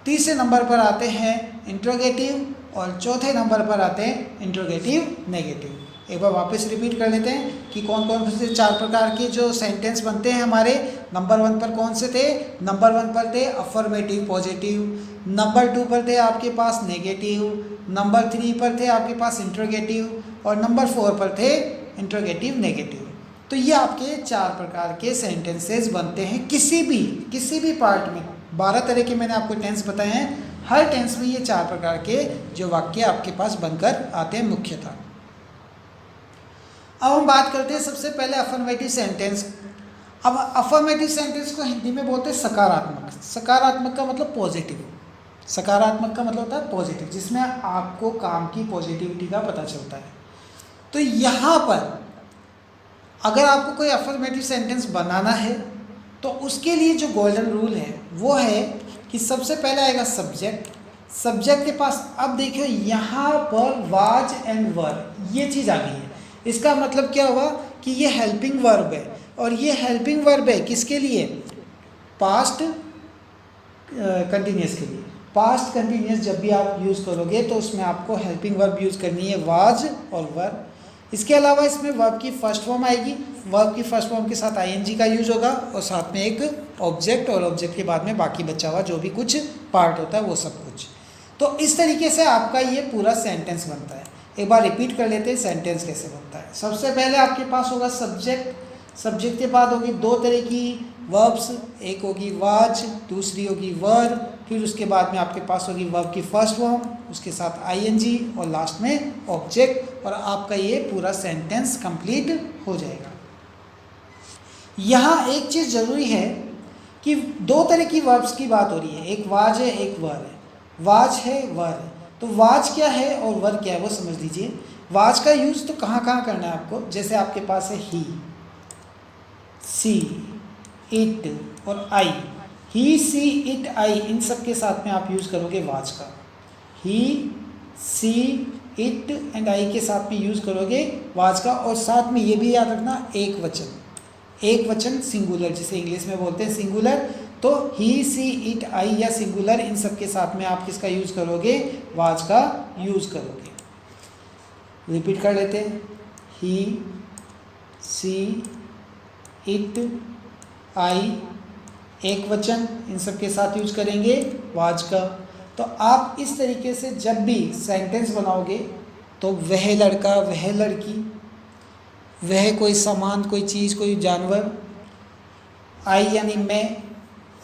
Speaker 1: तीसरे नंबर पर आते हैं इंट्रोगेटिव, और चौथे नंबर पर आते हैं इंट्रोगेटिव नेगेटिव। एक बार वापस रिपीट कर लेते हैं कि कौन कौन से 4 प्रकार के जो सेंटेंस बनते हैं हमारे। नंबर 1 पर कौन से थे, नंबर 1 पर थे अफर्मेटिव पॉजिटिव, नंबर 2 पर थे आपके पास नेगेटिव, नंबर 3 पर थे आपके पास इंट्रोगेटिव, और नंबर 4 पर थे इंट्रोगेटिव नेगेटिव। तो ये आपके 4 प्रकार के सेंटेंसेस बनते हैं किसी भी पार्ट में। 12 तरह के मैंने आपको टेंस बताए हैं, हर टेंस में ये 4 प्रकार के जो वाक्य आपके पास बनकर आते हैं मुख्यतः। अब हम बात करते हैं सबसे पहले अफर्मेटिव सेंटेंस। अब अफर्मेटिव सेंटेंस को हिंदी में बोलते हैं सकारात्मक। सकारात्मक का मतलब पॉजिटिव, सकारात्मक का मतलब होता है पॉजिटिव, जिसमें आपको काम की पॉजिटिविटी का पता चलता है। तो यहाँ पर अगर आपको कोई अफर्मेटिव सेंटेंस बनाना है तो उसके लिए जो गोल्डन रूल है वो है कि सबसे पहले आएगा सब्जेक्ट के पास। अब देखियो यहाँ पर वाज एंड वर ये चीज़ आ गई है। इसका मतलब क्या हुआ कि ये हेल्पिंग वर्ब है, और ये हेल्पिंग वर्ब है किसके लिए, पास्ट कंटिन्यूअस के लिए। पास्ट कंटिन्यूअस जब भी आप यूज़ करोगे तो उसमें आपको हेल्पिंग वर्ब यूज़ करनी है, वाज और वर। इसके अलावा इसमें वर्ब की फर्स्ट फॉर्म आएगी, वर्ब की फर्स्ट फॉर्म के साथ आईएनजी का यूज होगा, और साथ में एक ऑब्जेक्ट, और ऑब्जेक्ट के बाद में बाकी बचा हुआ जो भी कुछ पार्ट होता है वो सब कुछ। तो इस तरीके से आपका ये पूरा सेंटेंस बनता है। एक बार रिपीट कर लेते हैं सेंटेंस कैसे बनता है। सबसे पहले आपके पास होगा सब्जेक्ट के बाद होगी 2 तरह की वर्ब्स, एक होगी वाज, दूसरी होगी वर, फिर उसके बाद में आपके पास होगी वर्ब की फर्स्ट फॉर्म, उसके साथ आईएनजी, और लास्ट में ऑब्जेक्ट, और आपका ये पूरा सेंटेंस कंप्लीट हो जाएगा। यहाँ एक चीज़ ज़रूरी है कि 2 तरह की वर्ब्स की बात हो रही है, एक वाज है एक वर है। वाज है वर है, तो वाज क्या है और वर क्या है वो समझ लीजिए। वाज का यूज़ तो कहाँ कहाँ करना है आपको, जैसे आपके पास है ही, सी, इट और आई। ही, सी, इट, आई, इन सब के साथ में आप यूज़ करोगे वाज का। ही, सी, इट एंड आई के साथ में यूज़ करोगे वाज का, और साथ में ये भी याद रखना एक वचन सिंगुलर, जिसे इंग्लिश में बोलते हैं सिंगुलर। तो ही, सी, इट, आई या सिंगुलर, इन सब के साथ में आप किसका यूज़ करोगे, वाज का यूज़ करोगे। रिपीट कर लेते हैं, ही, सी, इट, आई, एक वचन, इन सब के साथ यूज करेंगे वाज का। तो आप इस तरीके से जब भी सेंटेंस बनाओगे तो वह लड़का, वह लड़की, वह कोई सामान, कोई चीज़, कोई जानवर, आई यानी मैं,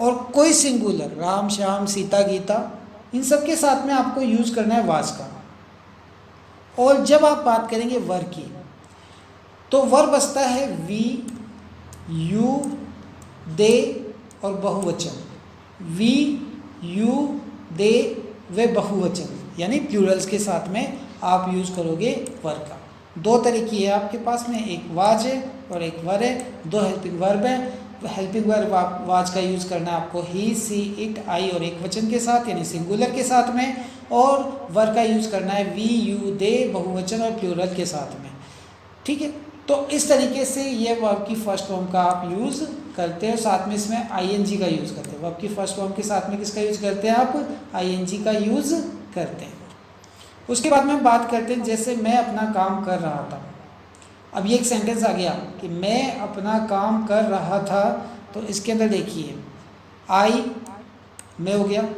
Speaker 1: और कोई सिंगुलर, राम, श्याम, सीता, गीता, इन सब के साथ में आपको यूज़ करना है वाज का। और जब आप बात करेंगे वर की, तो वर बसता है वी, यू, दे और बहुवचन। वी, यू, दे, वे बहुवचन यानी प्लूरल्स के साथ में आप यूज़ करोगे वर का। दो तरीके है आपके पास में, एक वाज है और एक वर है। दो हेल्पिंग वर्ब है। हेल्पिंग वर्ब वाज का यूज़ करना है आपको ही, सी, इट, आई और एक वचन के साथ यानी सिंगुलर के साथ में, और वर का यूज़ करना है वी, यू, दे बहुवचन और प्लूरल के साथ में। ठीक है, तो इस तरीके से ये वर्ब की फर्स्ट फॉर्म का आप यूज़ करते हैं। साथ में इसमें आईएनजी का यूज़ करते हैं। वर्ब की फर्स्ट फॉर्म के साथ में किसका यूज़ करते हैं आप? आईएनजी का यूज़ करते हैं। उसके बाद में बात करते हैं, जैसे मैं अपना काम कर रहा था। अब ये एक सेंटेंस आ गया कि मैं अपना काम कर रहा था, तो इसके अंदर देखिए आई मैं हो गया,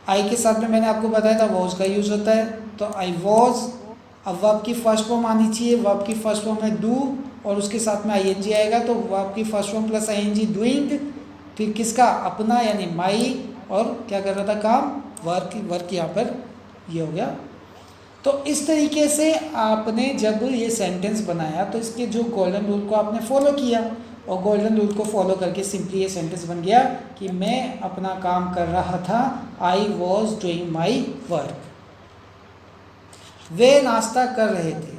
Speaker 1: आई के साथ में मैंने आपको बताया था वॉज का यूज़ होता है, तो आई वॉज। अब वर्ब की फर्स्ट फॉर्म आनी चाहिए। वर्ब की फर्स्ट फॉर्म है डू और उसके साथ में आईएनजी आएगा, तो वर्ब की first form plus ING doing, फिर किसका? अपना यानी माई, और क्या कर रहा था? काम। वर्क यहाँ पर ये हो गया। तो इस तरीके से आपने जब ये सेंटेंस बनाया तो इसके जो गोल्डन रूल को आपने फॉलो किया, और गोल्डन रूल को फॉलो करके सिंपली ये सेंटेंस बन गया कि मैं अपना काम कर रहा था, I was doing my work. वे नाश्ता कर रहे थे,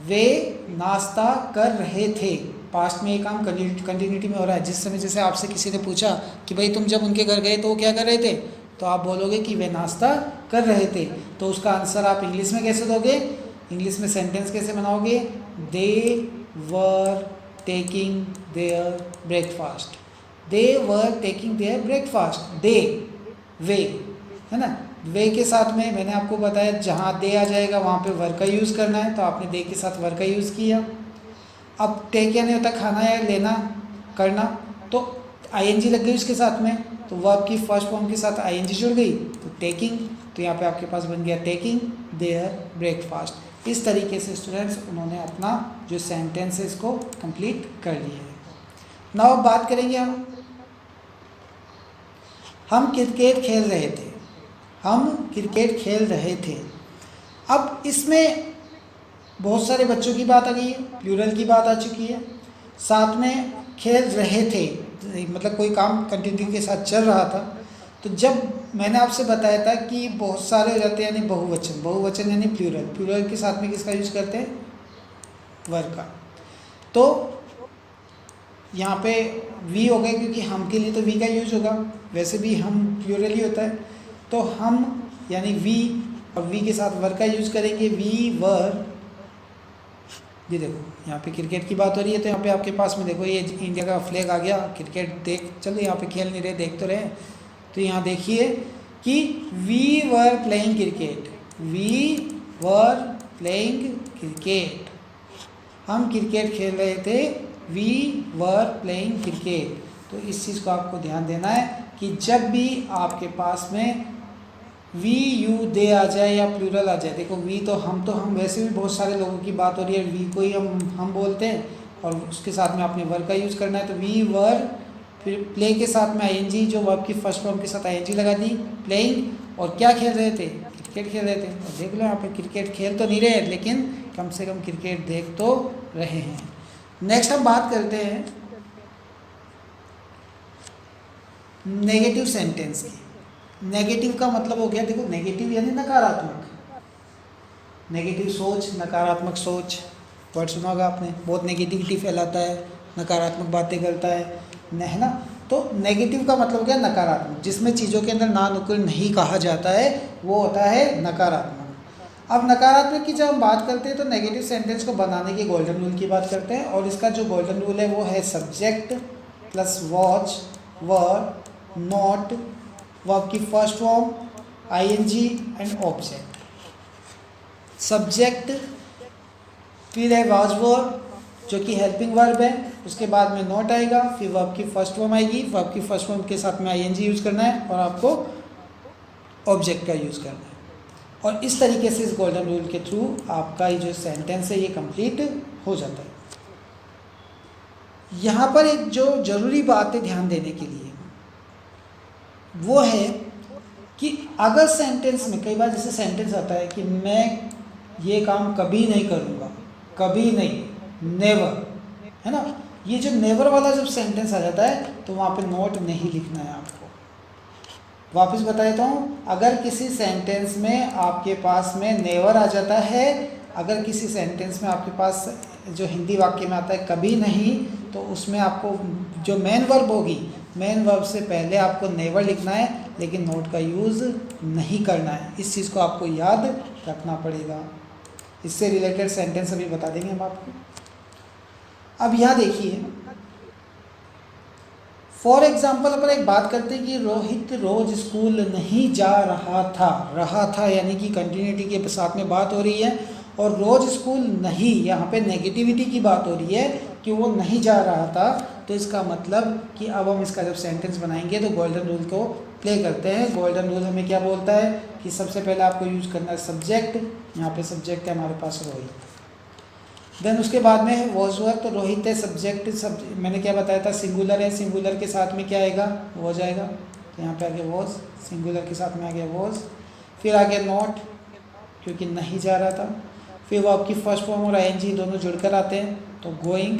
Speaker 1: वे नाश्ता कर रहे थे। पास्ट में ये काम कंटिन्यूटी में हो रहा है। जिस समय जैसे आपसे किसी ने पूछा कि भाई तुम जब उनके घर गए तो वो क्या कर रहे थे, तो आप बोलोगे कि वे नाश्ता कर रहे थे। तो उसका आंसर आप इंग्लिश में कैसे दोगे? इंग्लिश में सेंटेंस कैसे बनाओगे? They were taking their breakfast. They were taking their breakfast. They, वे, है ना। वे के साथ में मैंने आपको बताया जहाँ दे आ जाएगा वहाँ पे वर का यूज़ करना है, तो आपने दे के साथ वर का यूज़ किया। अब टेक यानी होता खाना या लेना, करना, तो आईएनजी लग गई उसके साथ में, तो वर्ब की फर्स्ट फॉर्म के साथ आईएनजी जुड़ गई, तो टेकिंग। तो यहाँ पे आपके पास बन गया टेकिंग देयर ब्रेकफास्ट। इस तरीके से स्टूडेंट्स उन्होंने अपना जो सेंटेंस है इसको कंप्लीट कर लिया है। नाउ अब बात करेंगे हम क्रिकेट खेल रहे थे। हम क्रिकेट खेल रहे थे। अब इसमें बहुत सारे बच्चों की बात आ गई है, प्लूरल की बात आ चुकी है, साथ में खेल रहे थे मतलब कोई काम कंटिन्यू के साथ चल रहा था। तो जब मैंने आपसे बताया था कि बहुत सारे हो जाते हैं यानी बहुवचन, बहुवचन यानी प्लूरल, प्लूरल के साथ में किसका यूज करते हैं? वर्ब का। तो यहाँ पे वी हो गए क्योंकि हम के लिए तो वी का यूज होगा, वैसे भी हम प्लूरल ही होता है, तो हम यानी वी, और वी के साथ वर्ब का यूज करेंगे, वी वर। ये देखो यहाँ पे क्रिकेट की बात हो रही है, तो यहाँ पे आपके पास में देखो ये इंडिया का फ्लैग आ गया। क्रिकेट देख, चलो यहाँ पे खेल नहीं रहे, देख तो रहे, तो यहाँ देखिए कि we were playing cricket, we were playing cricket, हम क्रिकेट खेल रहे थे, वी वर प्लेइंग क्रिकेट। तो इस चीज़ को आपको ध्यान देना है कि जब भी आपके पास में वी, यू, दे आ जाए या प्लूरल आ जाए, देखो वी तो हम वैसे भी बहुत सारे लोगों की बात हो रही है, वी को ही हम बोलते हैं, और उसके साथ में आपने वर्ब का यूज़ करना है, तो वी वर, फिर प्ले के साथ में आईएनजी, जो वर्ब की फर्स्ट फॉर्म के साथ आईएनजी लगा दी, प्लेइंग, और क्या खेल रहे थे? क्रिकेट खेल रहे थे। और देख लो यहाँ पे क्रिकेट खेल तो नहीं रहे, लेकिन कम से कम क्रिकेट देख तो रहे हैं। नेक्स्ट हम बात करते हैं नेगेटिव सेंटेंस की। नेगेटिव का मतलब हो गया, देखो नेगेटिव यानी नकारात्मक, नेगेटिव सोच, नकारात्मक सोच, वर्ड सुना होगा आपने, बहुत नेगेटिविटी फैलाता है, नकारात्मक बातें करता है ना। तो नेगेटिव का मतलब क्या? नकारात्मक, जिसमें चीज़ों के अंदर ना नुक्कड़ नहीं कहा जाता है, वो होता है नकारात्मक। अब नकारात्मक की जब हम बात करते हैं तो नेगेटिव सेंटेंस को बनाने के गोल्डन रूल की बात करते हैं, और इसका जो गोल्डन रूल है वो है subject plus was, were, not, verb की first form, ING and object. Subject, फिर है वाज वर्ब जो कि हेल्पिंग वर्ब है, उसके बाद में नॉट आएगा, फिर वर्ब की फर्स्ट फॉर्म आएगी, वर्ब की फर्स्ट फॉर्म के साथ में आईएनजी यूज़ करना है, और आपको ऑब्जेक्ट का यूज़ करना है। और इस तरीके से इस गोल्डन रूल के थ्रू आपका ये जो सेंटेंस है ये कंप्लीट हो जाता है। यहाँ पर एक जो ज़रूरी बात है ध्यान देने के लिए वो है कि अगर सेंटेंस में कई बार जैसे सेंटेंस आता है कि मैं ये काम कभी नहीं करूँगा, कभी नहीं, नेवर, है ना, ये जो नेवर वाला जब सेंटेंस आ जाता है तो वहाँ पे नॉट नहीं लिखना है आपको। वापस बता देता हूँ, अगर किसी सेंटेंस में आपके पास में नेवर आ जाता है, अगर किसी सेंटेंस में आपके पास जो हिंदी वाक्य में आता है कभी नहीं, तो उसमें आपको जो मेन वर्ब होगी, मेन वर्ब से पहले आपको नेवर लिखना है, लेकिन नोट का यूज़ नहीं करना है। इस चीज़ को आपको याद रखना पड़ेगा। इससे रिलेटेड सेंटेंस अभी बता देंगे हम आपको। अब यहाँ देखिए, फॉर एग्जाम्पल अपन एक बात करते हैं कि रोहित रोज स्कूल नहीं जा रहा था यानी कि कंटिन्यूटी के साथ में बात हो रही है, और रोज स्कूल नहीं, यहाँ पे नेगेटिविटी की बात हो रही है कि वो नहीं जा रहा था। तो इसका मतलब कि अब हम इसका जब सेंटेंस बनाएंगे तो गोल्डन रूल को प्ले करते हैं। गोल्डन रूल हमें क्या बोलता है कि सबसे पहले आपको यूज करना है सब्जेक्ट, यहाँ पे सब्जेक्ट है हमारे पास रोहित, देन उसके बाद में है वॉज वर्ब, तो रोहित है सब्जेक्ट, मैंने क्या बताया था सिंगुलर है, सिंगुलर के साथ में क्या आएगा, वॉज आएगा, तो यहाँ पे आ गया वॉज, सिंगुलर के साथ में आ गया वॉज। फिर आ गया नॉट, क्योंकि नहीं जा रहा था। फिर वो आपकी फर्स्ट फॉर्म और आईएनजी दोनों जुड़कर आते हैं, तो गोइंग।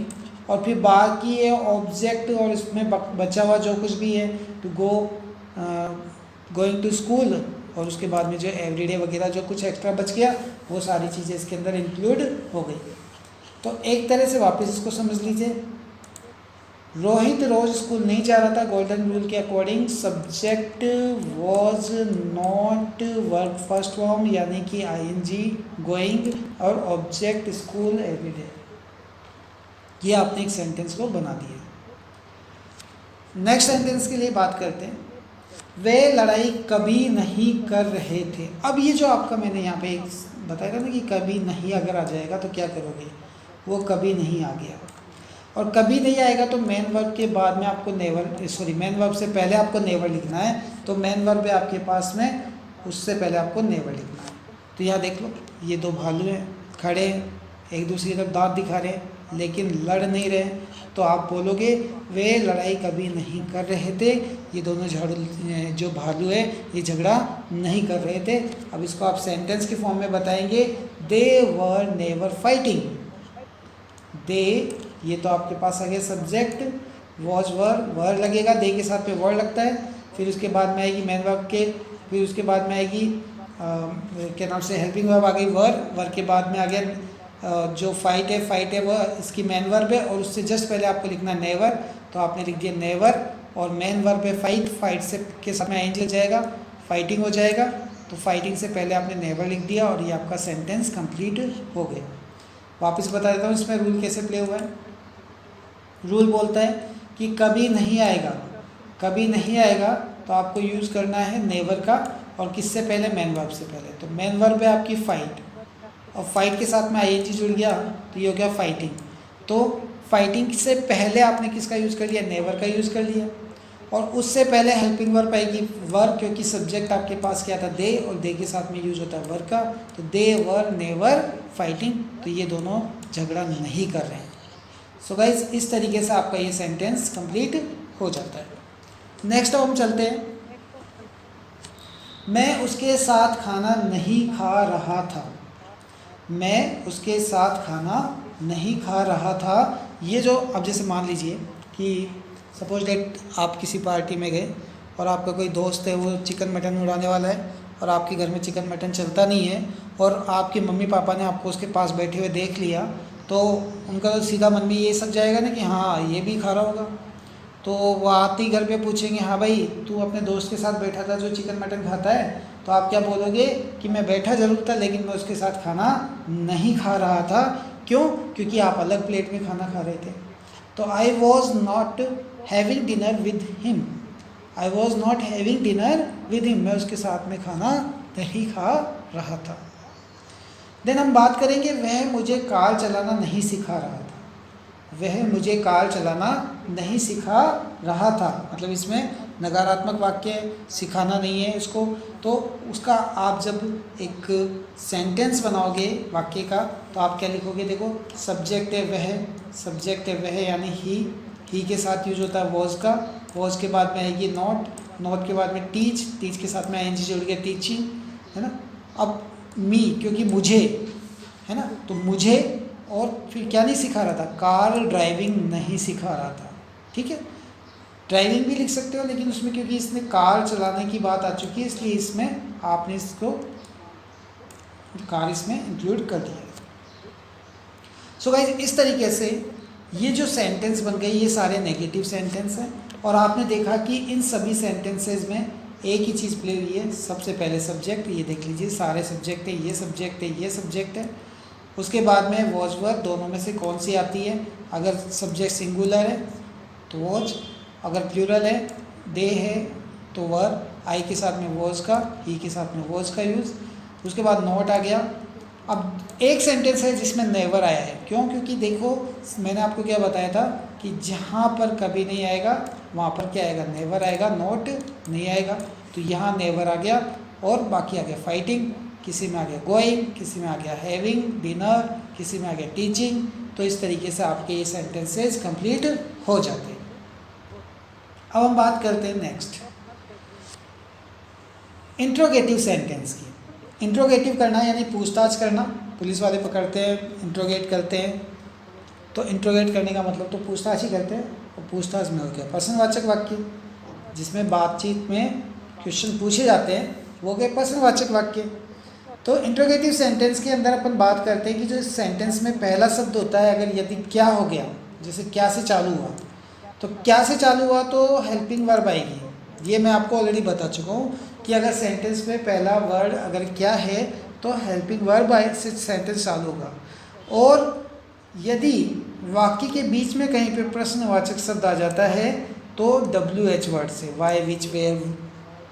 Speaker 1: और फिर बाकी है ऑब्जेक्ट, और इसमें बचा हुआ जो कुछ भी है, to go, going to school, और उसके बाद में जो एवरीडे वगैरह जो कुछ एक्स्ट्रा बच गया, वो सारी चीज़ें इसके अंदर इंक्लूड हो गई। तो एक तरह से वापस इसको समझ लीजिए, रोहित रोज स्कूल नहीं जा रहा था, गोल्डन रूल के according subject was not verb first form यानी कि आईएनजी गोइंग, और ऑब्जेक्ट स्कूल एवरीडे। ये आपने एक सेंटेंस को बना दिया। नेक्स्ट सेंटेंस के लिए बात करते हैं, वे लड़ाई कभी नहीं कर रहे थे। अब ये जो आपका मैंने यहाँ पे बताया था ना कि कभी नहीं अगर आ जाएगा तो क्या करोगे, वो कभी नहीं आ गया, और कभी नहीं आएगा तो मेन वर्ब के बाद में आपको नेवर, सॉरी मेन वर्ब से पहले आपको नेवर लिखना है, तो मेन वर्ब है आपके पास में, उससे पहले आपको नेवर लिखना है। तो यहाँ देख लो, ये दो भालू हैं, खड़े हैं, एक दूसरी तरफ दांत दिखा रहे हैं, लेकिन लड़ नहीं रहे, तो आप बोलोगे वे लड़ाई कभी नहीं कर रहे थे। ये दोनों जो भालू है ये झगड़ा नहीं कर रहे थे। अब इसको आप सेंटेंस के फॉर्म में बताएंगे, दे वर नेवर फाइटिंग। दे, ये तो आपके पास आ गया सब्जेक्ट, वॉज वर लगेगा, दे के साथ में वर्ड लगता है, फिर उसके बाद में आएगी मेन वर्ब के, फिर उसके बाद में आएगी क्या नाम से हेल्पिंग वर्ब आ गई वर के बाद में आ गया जो फाइट है वह इसकी मेन वर्ब है, और उससे जस्ट पहले आपको लिखना है नेवर, तो आपने लिख दिया नेवर, और मेन वर्ब है फाइट से के साथ में आएंगे जाएगा, फाइटिंग हो जाएगा, तो फाइटिंग से पहले आपने नेवर लिख दिया, और ये आपका सेंटेंस कंप्लीट हो गया। वापस बता देता हूँ इसमें रूल कैसे प्ले हुआ है। रूल बोलता है कि कभी नहीं आएगा, कभी नहीं आएगा तो आपको यूज़ करना है नेवर का, और किससे पहले, मेन वर्ब से पहले। तो मेन वर्ब है आपकी फाइट, और फाइट के साथ में आईएनजी जुड़ गया तो ये हो गया फाइटिंग। तो फाइटिंग से पहले आपने किसका यूज़ कर लिया, नेवर का यूज़ कर लिया, और उससे पहले हेल्पिंग वर्ब आएगी वर्ब, क्योंकि सब्जेक्ट आपके पास क्या था दे, और दे के साथ में यूज़ होता है वर्ब का, तो दे वर नेवर फाइटिंग, तो ये दोनों झगड़ा नहीं कर रहे हैं। सो गाइज इस तरीके से आपका ये सेंटेंस कंप्लीट हो जाता है। नेक्स्ट अब हम चलते हैं, मैं उसके साथ खाना नहीं खा रहा था। मैं उसके साथ खाना नहीं खा रहा था, ये जो अब जैसे मान लीजिए कि सपोज डेट आप किसी पार्टी में गए और आपका कोई दोस्त है वो चिकन मटन उड़ाने वाला है, और आपके घर में चिकन मटन चलता नहीं है, और आपके मम्मी पापा ने आपको उसके पास बैठे हुए देख लिया, तो उनका तो सीधा मन में ये सब जाएगा ना कि हाँ ये भी खा रहा होगा। तो वो आते ही घर पे पूछेंगे, हाँ भाई तू अपने दोस्त के साथ बैठा था जो चिकन मटन खाता है, तो आप क्या बोलोगे कि मैं बैठा ज़रूर था लेकिन मैं उसके साथ खाना नहीं खा रहा था। क्यों? क्योंकि आप अलग प्लेट में खाना खा रहे थे। तो I was not having dinner with him, I was not having dinner with him, मैं उसके साथ में खाना नहीं खा रहा था। देन हम बात करेंगे, वह मुझे कार चलाना नहीं सिखा रहा था। वह मुझे कार चलाना नहीं सिखा रहा था, मतलब इसमें नकारात्मक वाक्य, सिखाना नहीं है इसको। तो उसका आप जब एक सेंटेंस बनाओगे वाक्य का, तो आप क्या लिखोगे, देखो सब्जेक्ट है वह, सब्जेक्ट है वह यानी ही के साथ यूज होता है वॉज का, वॉज के बाद में आएगी नॉट, नॉट के बाद में टीच, टीच के साथ में आईएनजी जुड़ गया टीचिंग, है ना। अब मी, क्योंकि मुझे, है ना, तो मुझे, और फिर क्या नहीं सिखा रहा था, कार ड्राइविंग नहीं सिखा रहा था, ठीक है। ड्राइविंग भी लिख सकते हो, लेकिन उसमें क्योंकि इसमें कार चलाने की बात आ चुकी है इसलिए इसमें आपने इसको कार इसमें इंक्लूड कर दिया। सो गाइस, इस तरीके से ये जो सेंटेंस बन गई ये सारे नेगेटिव सेंटेंस हैं। और आपने देखा कि इन सभी सेंटेंसेस में एक ही चीज़ प्ले हुई है। सबसे पहले सब्जेक्ट, ये देख लीजिए सारे सब्जेक्ट है, ये सब्जेक्ट है, ये सब्जेक्ट है। उसके बाद में वॉज वर्ब, दोनों में से कौन सी आती है? अगर सब्जेक्ट सिंगुलर है तो वॉज, अगर प्लूरल है दे है तो वर्ब, आई के साथ में वॉज का, ही के साथ में वॉज का यूज़। उसके बाद नॉट आ गया। अब एक सेंटेंस है जिसमें नेवर आया है, क्यों? क्योंकि देखो मैंने आपको क्या बताया था कि जहाँ पर कभी नहीं आएगा वहाँ पर क्या आएगा? नेवर आएगा, नॉट नहीं आएगा। तो यहाँ नेवर आ गया और बाकी आ गया फाइटिंग, किसी में आ गया गोइंग, किसी में आ गया हैविंग डिनर, किसी में आ गया टीचिंग। तो इस तरीके से आपके ये सेंटेंसेस कंप्लीट हो जाते हैं। अब हम बात करते हैं नेक्स्ट इंट्रोगेटिव सेंटेंस की। इंट्रोगेटिव करना यानी पूछताछ करना। पुलिस वाले पकड़ते हैं, इंट्रोगेट करते हैं, तो इंट्रोगेट करने का मतलब तो पूछताछ ही करते हैं। और पूछताछ में हो गया प्रश्नवाचक वाक्य, जिसमें बातचीत में क्वेश्चन पूछे जाते हैं, वो गए प्रश्नवाचक वाक्य। तो इंट्रोगेटिव सेंटेंस के अंदर अपन बात करते हैं कि जो इस सेंटेंस में पहला शब्द होता है, अगर यदि क्या हो गया, जैसे क्या से चालू हुआ, तो क्या से चालू हुआ तो हेल्पिंग वर्ब आएगी। ये मैं आपको ऑलरेडी बता चुका हूँ कि अगर सेंटेंस में पहला वर्ड अगर क्या है तो हेल्पिंग वर्ब से सेंटेंस चालू होगा। और यदि वाक्य के बीच में कहीं पे प्रश्नवाचक शब्द आ जाता है तो WH वर्ड से, why, which, where,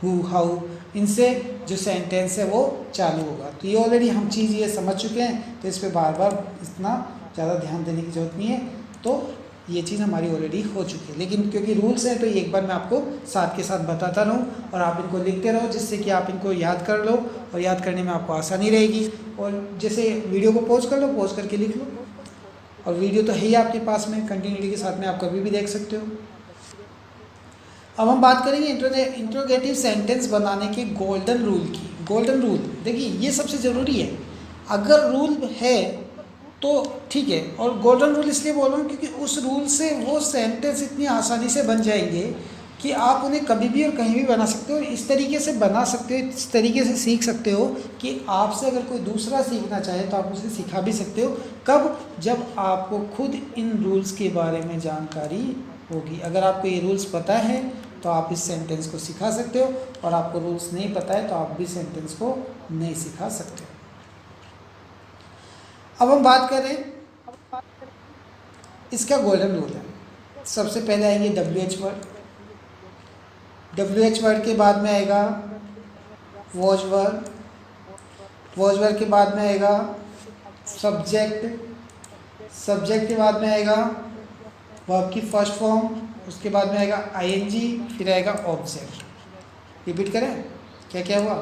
Speaker 1: who, how, इनसे जो सेंटेंस है वो चालू होगा। तो ये ऑलरेडी हम चीज़ ये समझ चुके हैं, तो इस पर बार बार इतना ज़्यादा ध्यान देने की ज़रूरत नहीं है। तो ये चीज़ हमारी ऑलरेडी हो चुकी है, लेकिन क्योंकि रूल्स हैं तो ये एक बार मैं आपको साथ के साथ बताता रहूँ और आप इनको लिखते रहो, जिससे कि आप इनको याद कर लो और याद करने में आपको आसानी रहेगी। और जैसे वीडियो को पॉज कर लो, पॉज करके लिख लो, और वीडियो तो है ही आपके पास में, कंटिन्यूटी के साथ में आप कभी भी देख सकते हो। अब हम बात करेंगे इंट्रोगेटिव सेंटेंस बनाने के गोल्डन रूल की। गोल्डन रूल देखिए ये सबसे ज़रूरी है। अगर रूल है तो ठीक है, और गोल्डन रूल इसलिए बोल रहा हूँ क्योंकि उस रूल से वो सेंटेंस इतनी आसानी से बन जाएंगे कि आप उन्हें कभी भी और कहीं भी बना सकते हो। इस तरीके से बना सकते हो, इस तरीके से सीख सकते हो कि आपसे अगर कोई दूसरा सीखना चाहे तो आप उसे सिखा भी सकते हो। कब? जब आपको खुद इन रूल्स के बारे में जानकारी होगी। अगर आपको ये रूल्स पता है तो आप इस सेंटेंस को सिखा सकते हो, और आपको रूल्स नहीं पता है तो आप भी सेंटेंस को नहीं सिखा सकते। अब हम बात करें इसका गोल्डन रूल है। सबसे पहले आएंगे WH वर्ड। WH वर्ड के बाद में आएगा वॉज वर्ड। वॉज वर्ड के बाद में आएगा सब्जेक्ट। सब्जेक्ट के बाद में आएगा वर्ब की फर्स्ट फॉर्म। उसके बाद में आएगा ING, फिर आएगा ऑब्जेक्ट। रिपीट करें क्या क्या हुआ?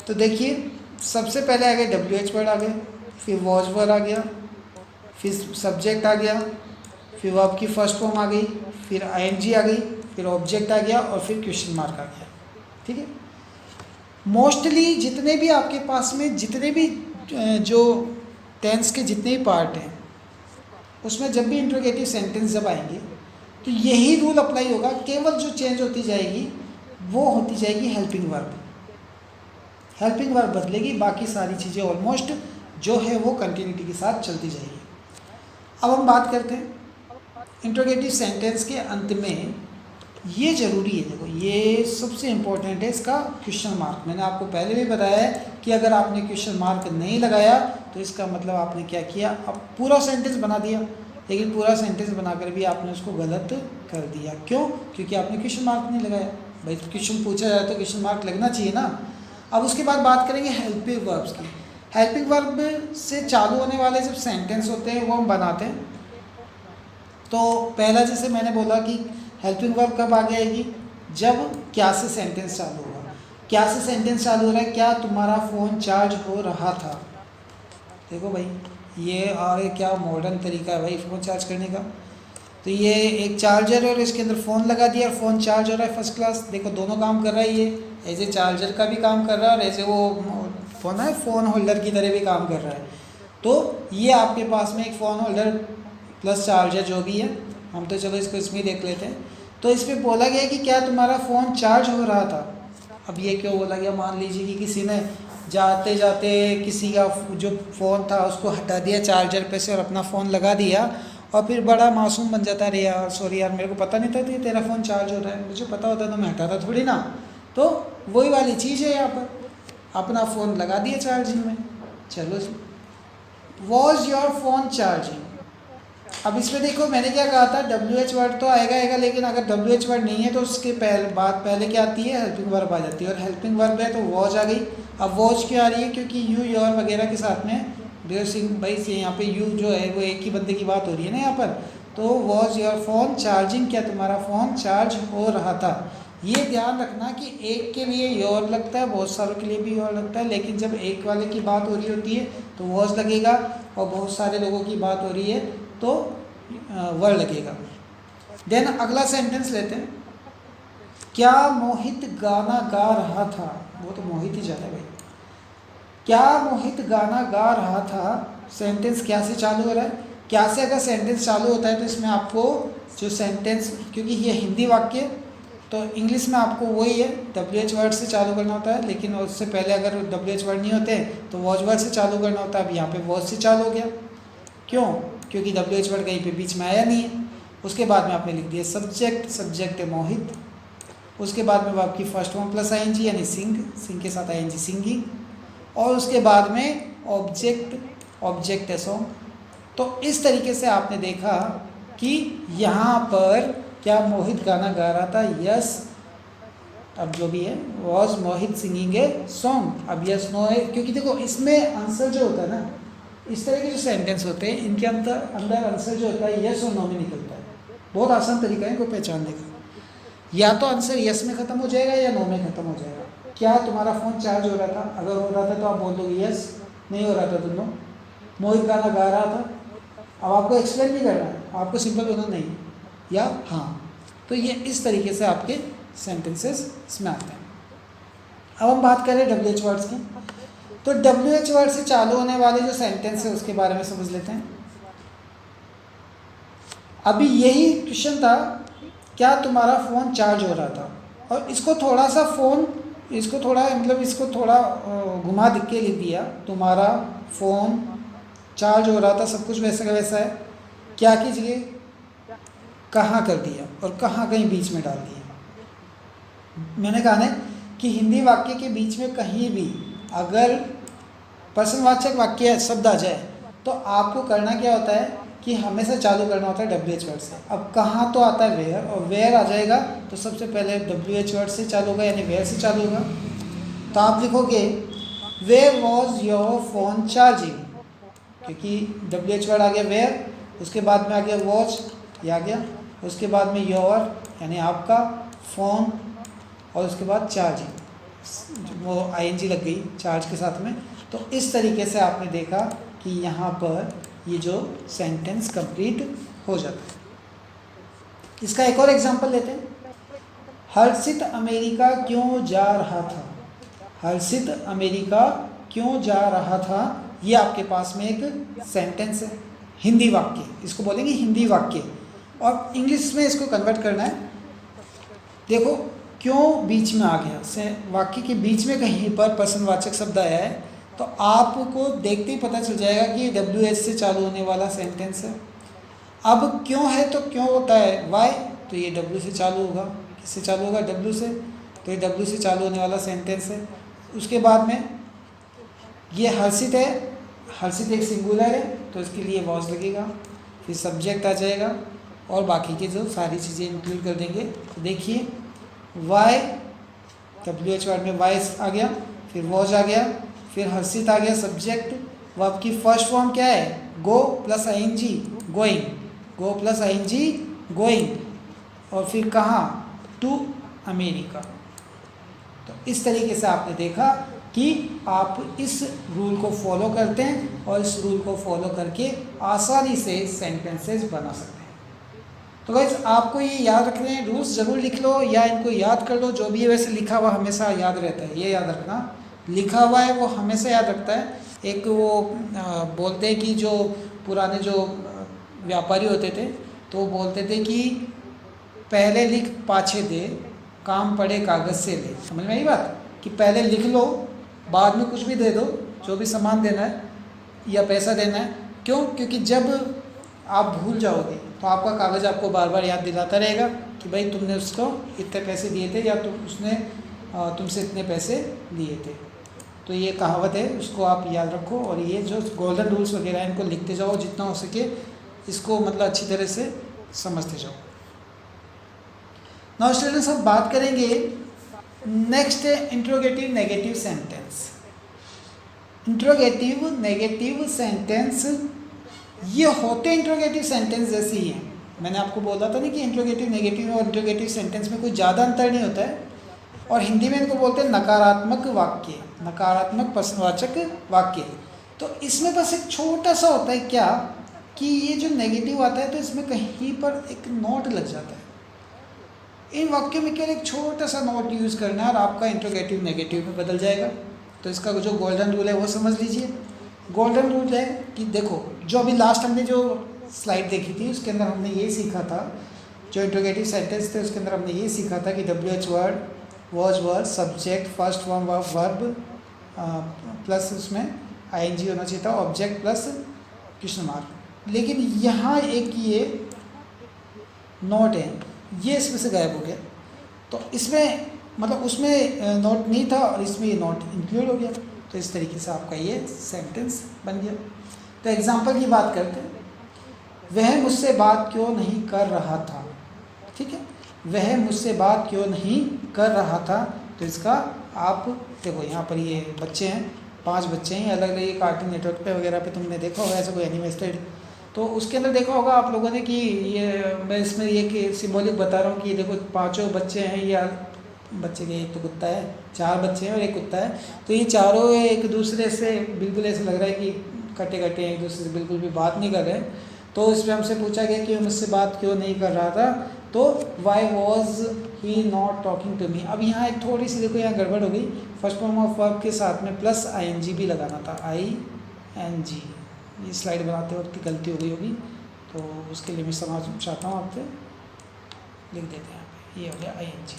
Speaker 1: तो देखिए सबसे पहले आ गए WH वर्ड आ गए, फिर वॉज वर्ड आ गया, फिर सब्जेक्ट आ गया, फिर वर्ब की फर्स्ट फॉर्म आ गई, फिर ING आ गई, फिर ऑब्जेक्ट आ गया और फिर क्वेश्चन मार्क आ गया। ठीक है। मोस्टली जितने भी आपके पास में जितने भी जो टेंस के जितने भी पार्ट हैं उसमें जब भी इंट्रोगेटिव सेंटेंस जब आएंगे तो यही रूल अप्लाई होगा। केवल जो चेंज होती जाएगी वो होती जाएगी हेल्पिंग वर्ब। हेल्पिंग वर्ब बदलेगी, बाकी सारी चीज़ें ऑलमोस्ट जो है वो कंटिन्यूटी के साथ चलती जाएगी। अब हम बात करते हैं इंट्रोगेटिव सेंटेंस के अंत में ये ज़रूरी है। देखो ये सबसे इम्पोर्टेंट है इसका क्वेश्चन मार्क। मैंने आपको पहले भी बताया है कि अगर आपने क्वेश्चन मार्क नहीं लगाया तो इसका मतलब आपने क्या किया, अब पूरा सेंटेंस बना दिया, लेकिन पूरा सेंटेंस बनाकर भी आपने उसको गलत कर दिया। क्यों? क्योंकि आपने क्वेश्चन मार्क नहीं लगाया। भाई क्वेश्चन पूछा जाए तो क्वेश्चन मार्क लगना चाहिए ना। अब उसके बाद बात करेंगे हेल्पिंग वर्ब्स की। हेल्पिंग वर्ब से चालू होने वाले जब सेंटेंस होते हैं वो हम बनाते हैं। तो पहला जैसे मैंने बोला कि हेल्पिंग वर्ब कब आगे आएगी, जब क्या से सेंटेंस चालू होगा। क्या से सेंटेंस चालू हो रहा है, क्या तुम्हारा फ़ोन चार्ज हो रहा था। देखो भाई ये और क्या मॉडर्न तरीका है भाई फ़ोन चार्ज करने का। तो ये एक चार्जर है और इसके अंदर फ़ोन लगा दिया और फ़ोन चार्ज हो रहा है फर्स्ट क्लास। देखो दोनों काम कर रहा है, ये एज ए चार्जर का भी काम कर रहा है और एज ए वो फ़ोन है फ़ोन होल्डर की तरह भी काम कर रहा है। तो ये आपके पास में एक फ़ोन होल्डर प्लस चार्जर जो भी है, हम तो चलो इसको इसमें ही देख लेते हैं। तो इस पे बोला गया कि क्या तुम्हारा फ़ोन चार्ज हो रहा था। अब ये क्यों बोला गया, मान लीजिए कि किसी ने जाते जाते किसी का जो फ़ोन था उसको हटा दिया चार्जर पे से और अपना फ़ोन लगा दिया, और फिर बड़ा मासूम बन जाता है, अरे यार सॉरी यार मेरे को पता नहीं था कि तेरा फ़ोन चार्ज हो रहा है, मुझे पता होता तो मैं हटाता थोड़ी ना। तो वही वाली चीज़ है यहाँ पर, अपना फ़ोन लगा दिया चार्जिंग में। चलो, वॉज योर फ़ोन चार्जिंग। अब इसमें देखो मैंने क्या कहा था, WH वर्ड तो आएगा, लेकिन अगर WH वर्ड नहीं है तो उसके पहले क्या आती है, हेल्पिंग वर्ब आ जाती है, और हेल्पिंग वर्ब है तो वॉज आ गई। अब वॉज क्यों आ रही है, क्योंकि यू योर वगैरह के साथ में भाई से यहाँ पे यू जो है वो एक ही बंदे की बात हो रही है ना यहाँ पर। तो वॉज योर फ़ोन चार्जिंग, क्या तुम्हारा फ़ोन चार्ज हो रहा था। ये ध्यान रखना कि एक के लिए योर लगता है, बहुत सारों के लिए भी योर लगता है, लेकिन जब एक वाले की बात हो रही होती है तो वॉज लगेगा, और बहुत सारे लोगों की बात हो रही है तो वर लगेगा। देन अगला सेंटेंस लेते हैं, क्या मोहित गाना गा रहा था। वो तो मोहित ही जाता है भाई। क्या मोहित गाना गा रहा था, सेंटेंस क्या से चालू हो रहा है। क्या से अगर सेंटेंस चालू होता है तो इसमें आपको जो सेंटेंस, क्योंकि ये हिंदी वाक्य तो इंग्लिश में आपको वही है WH वर्ड से चालू करना होता है, लेकिन उससे पहले अगर WH वर्ड नहीं होते तो वॉज वर्ड से चालू करना होता है। अब यहाँ पे वॉज से चालू हो गया, क्यों, क्योंकि WH वर्ड कहीं पे बीच में आया नहीं है। उसके बाद में आपने लिख दिया सब्जेक्ट, सब्जेक्ट है मोहित। उसके बाद में आपकी फर्स्ट फॉर्म प्लस ING यानी सिंग, सिंग के साथ ING सिंगिंग, और उसके बाद में ऑब्जेक्ट, ऑब्जेक्ट है सॉन्ग। तो इस तरीके से आपने देखा कि यहाँ पर क्या मोहित गाना गा रहा था, यस। अब जो भी है, was Mohit singing a song. अब यस नो है, क्योंकि देखो इसमें आंसर जो होता है ना, इस तरह के जो सेंटेंस होते हैं इनके अंदर आंसर जो होता है यस और नो में निकलता है। बहुत आसान तरीका है इनको पहचानने का। या तो आंसर यस में ख़त्म हो जाएगा या नो में ख़त्म हो जाएगा। क्या तुम्हारा फ़ोन चार्ज हो रहा था, अगर हो रहा था तो आप बोल दोगे यस, नहीं हो रहा था तो नो। मोहित गाना गा रहा था, अब आपको एक्सप्लेन नहीं करना है, आपको सिंपल बोलना नहीं या हाँ। तो ये इस तरीके से आपके सेंटेंसेस इसमें आते हैं। अब हम बात करें WH वर्ड्स की। तो WH वर्ड से चालू होने वाले जो सेंटेंस है उसके बारे में समझ लेते हैं। अभी यही क्वेश्चन था, क्या तुम्हारा फ़ोन चार्ज हो रहा था, और इसको थोड़ा सा इसको थोड़ा घुमा दिख के लिख दिया, तुम्हारा फ़ोन चार्ज हो रहा था, सब कुछ वैसा का वैसा है। क्या की जगह कहाँ कर दिया, और कहाँ कहीं बीच में डाल दिया। मैंने कहा ना कि हिंदी वाक्य के बीच में कहीं भी अगर प्रश्नवाचक वाक्य शब्द आ जाए तो आपको करना क्या होता है कि हमेशा चालू करना होता है WH वर्ड से। अब कहाँ तो आता है वेयर, और वेयर आ जाएगा तो सबसे पहले WH वर्ड से चालू होगा, यानी वेयर से चालू होगा। तो आप लिखोगे where was your phone charging, क्योंकि WH वर्ड आ गया वेयर, उसके बाद में आ गया वॉच, ये आ गया, उसके बाद में योर यानी आपका फ़ोन, और उसके बाद चार्जिंग, वो ING लग गई चार्ज के साथ में। तो इस तरीके से आपने देखा कि यहाँ पर ये जो सेंटेंस कंप्लीट हो जाता है। इसका एक और एग्जांपल लेते हैं। हर्षित अमेरिका क्यों जा रहा था। हर्षित अमेरिका क्यों जा रहा था, ये आपके पास में एक सेंटेंस है, हिंदी वाक्य, इसको बोलेंगे हिंदी वाक्य, और इंग्लिश में इसको कन्वर्ट करना है। देखो क्यों बीच में आ गया, से वाक्य के बीच में कहीं पर प्रश्नवाचक शब्द आया है तो आपको देखते ही पता चल जाएगा कि ये WH से चालू होने वाला सेंटेंस है। अब क्यों है तो क्यों होता है वाई, तो ये W से चालू होगा। किससे चालू होगा, W से, तो ये W से चालू होने वाला सेंटेंस है। उसके बाद में ये हर्षित है, हर्षित एक सिंगुलर है तो इसके लिए वॉज लगेगा, फिर सब्जेक्ट आ जाएगा और बाकी की जो सारी चीज़ें इंक्लूड कर देंगे। तो देखिए वाई, WH वर्ड में वाई आ गया, फिर वॉज आ गया, फिर हर्षित आ गया सब्जेक्ट। वो आपकी फर्स्ट फॉर्म क्या है, गो प्लस ING गोइंग, गो प्लस ING गोइंग, और फिर कहाँ, टू अमेरिका। तो इस तरीके से आपने देखा कि आप इस रूल को फॉलो करते हैं और इस रूल को फॉलो करके आसानी से सेंटेंसेस बना सकते हैं। तो गाइस आपको ये याद रखने हैं, रूल्स ज़रूर लिख लो या इनको याद कर लो। जो भी है वैसे लिखा हुआ हमेशा याद रहता है, ये याद रखना, लिखा हुआ है वो हमेशा याद रखता है। एक वो बोलते हैं कि जो पुराने जो व्यापारी होते थे तो वो बोलते थे कि पहले लिख पाछे दे, काम पड़े कागज़ से ले। समझ में आई बात कि पहले लिख लो, बाद में कुछ भी दे दो, जो भी सामान देना है या पैसा देना है। क्यों? क्योंकि जब आप भूल जाओगे तो आपका कागज़ आपको बार बार याद दिलाता रहेगा कि भाई तुमने उसको इतने पैसे दिए थे या उसने तुमसे इतने पैसे लिए थे। तो ये कहावत है, उसको आप याद रखो। और ये जो गोल्डन रूल्स वगैरह हैं इनको लिखते जाओ जितना हो सके, इसको मतलब अच्छी तरह से समझते जाओ। नाउ स्टूडेंट्स, अब बात करेंगे next interrogative negative sentence. Interrogative negative sentence ये होते इंट्रोगेटिव सेंटेंस जैसे ही हैं। मैंने आपको बोला था ना कि इंट्रोगेटिव नेगेटिव और इंट्रोगेटिव सेंटेंस में कोई ज़्यादा अंतर नहीं होता है। और हिंदी में इनको बोलते हैं नकारात्मक वाक्य, नकारात्मक प्रश्नवाचक वाक्य। तो इसमें बस एक छोटा सा होता है क्या कि ये जो नेगेटिव आता है तो इसमें कहीं पर एक नोट लग जाता है। इन वाक्यों में केवल एक छोटा सा नोट यूज़ करना है और आपका इंट्रोगेटिव नेगेटिव में बदल जाएगा। तो इसका जो गोल्डन रूल है वो समझ लीजिए। गोल्डन रूल है कि देखो, जो अभी लास्ट हमने जो स्लाइड देखी थी उसके अंदर हमने ये सीखा था, जो इंट्रोगेटिव सेंटेंस थे उसके अंदर हमने ये सीखा था कि WH word, was word, subject, first form of verb plus उसमें ING होना चाहिए था, ऑब्जेक्ट प्लस क्वेश्चन मार्क। लेकिन यहाँ एक ये नोट है, ये इसमें से गायब हो गया। तो इसमें मतलब उसमें नोट नहीं था और इसमें ये नोट इंक्लूड हो गया। तो इस तरीके से आपका ये सेंटेंस बन गया। तो एग्जाम्पल की बात करते हैं। वह मुझसे बात क्यों नहीं कर रहा था। ठीक है, वह मुझसे बात क्यों नहीं कर रहा था। तो इसका आप देखो, यहाँ पर ये बच्चे हैं, 5 बच्चे हैं, अलग अलग कार्टून नेटवर्क पे वगैरह पे तुमने देखा होगा ऐसा कोई एनिमेटेड। तो उसके अंदर देखा होगा आप लोगों ने कि ये मैं इसमें ये कि सिम्बॉलिक बता रहा हूँ कि देखो 5 बच्चे हैं, या बच्चे के एक तो कुत्ता है, 4 बच्चे हैं और एक कुत्ता है। तो ये चारों एक दूसरे से बिल्कुल ऐसे लग रहा है कि कटे कटे हैं, एक दूसरे से बिल्कुल भी बात नहीं कर रहे हैं। तो इसमें हमसे पूछा गया कि मुझसे बात क्यों नहीं कर रहा था। तो why was he not talking to me. अब यहाँ एक थोड़ी सी देखो यहाँ गड़बड़ हो गई। फर्स्ट फॉर्म ऑफ वर्ब के साथ में प्लस ING भी लगाना था, ING। ये स्लाइड बनाते वक्त की गलती हो गई होगी, तो उसके लिए मैं समझ चाहता हूँ आपसे, लिख देते हैं यहाँ पे, ये हो गया ING।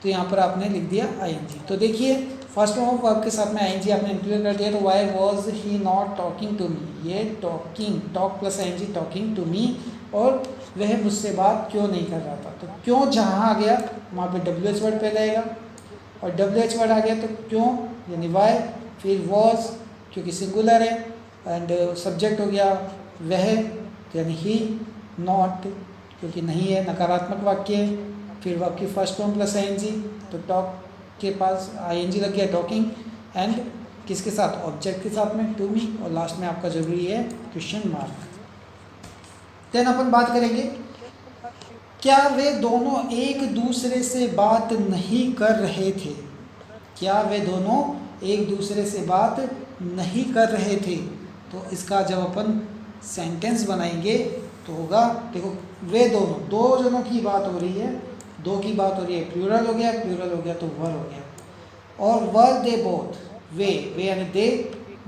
Speaker 1: तो यहाँ पर आपने लिख दिया ING। तो देखिए फर्स्ट फॉर्म ऑफ वर्ब के साथ में ING आपने इंक्लूड कर दिया। तो why was he not talking to me, ये talking, talk plus ING, talking to me. और वह मुझसे बात क्यों नहीं कर रहा था। तो क्यों जहाँ आ गया वहाँ पे WH वर्ड पहले आएगा, और WH वर्ड आ गया तो क्यों यानी वाई, फिर वॉज क्योंकि सिंगुलर है, एंड सब्जेक्ट हो गया वह यानी ही, नॉट क्योंकि नहीं है, नकारात्मक वाक्य है, फिर वाक्य फर्स्ट फॉर्म प्लस ING। तो टॉक के पास ING लग गया, टॉकिंग, एंड किसके साथ, ऑब्जेक्ट के साथ में, टू मी, और लास्ट में आपका जरूरी है क्वेश्चन मार्क। देन अपन बात करेंगे, क्या वे दोनों एक दूसरे से बात नहीं कर रहे थे। क्या वे दोनों एक दूसरे से बात नहीं कर रहे थे। तो इसका जब अपन सेंटेंस बनाएंगे तो होगा, देखो वे दोनों, 2 जनों की बात हो रही है, 2 की बात हो रही है, प्लूरल हो गया, प्लूरल हो गया तो वर हो गया। और वर दे बोथ, वे यानी दे,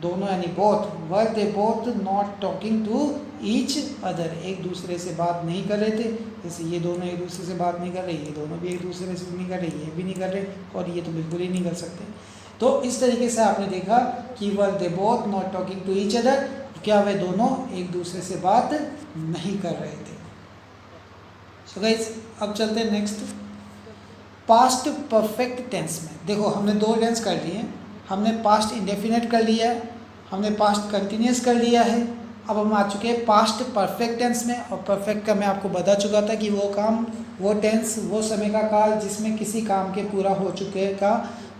Speaker 1: दोनों यानी both, were they both not talking to each other, एक दूसरे से बात नहीं कर रहे थे। जैसे ये दोनों एक दूसरे से बात नहीं कर रहे, ये दोनों भी एक दूसरे से नहीं कर रहे, ये भी नहीं कर रहे, और ये तो बिल्कुल ही नहीं कर सकते। तो इस तरीके से आपने देखा कि were they both not talking to each other, क्या वे दोनों एक दूसरे से बात नहीं कर रहे थे। सो गाइस, अब चलते हैं नेक्स्ट, पास्ट परफेक्ट टेंस में। देखो हमने 2 टेंस कर लिए हैं, हमने पास्ट इंडेफिनेट कर लिया है, हमने पास्ट कंटिन्यूस कर लिया है। अब हम आ चुके हैं पास्ट परफेक्ट टेंस में। और परफेक्ट का मैं आपको बता चुका था कि वो काम, वो टेंस, वो समय का काल जिसमें किसी काम के पूरा हो चुके का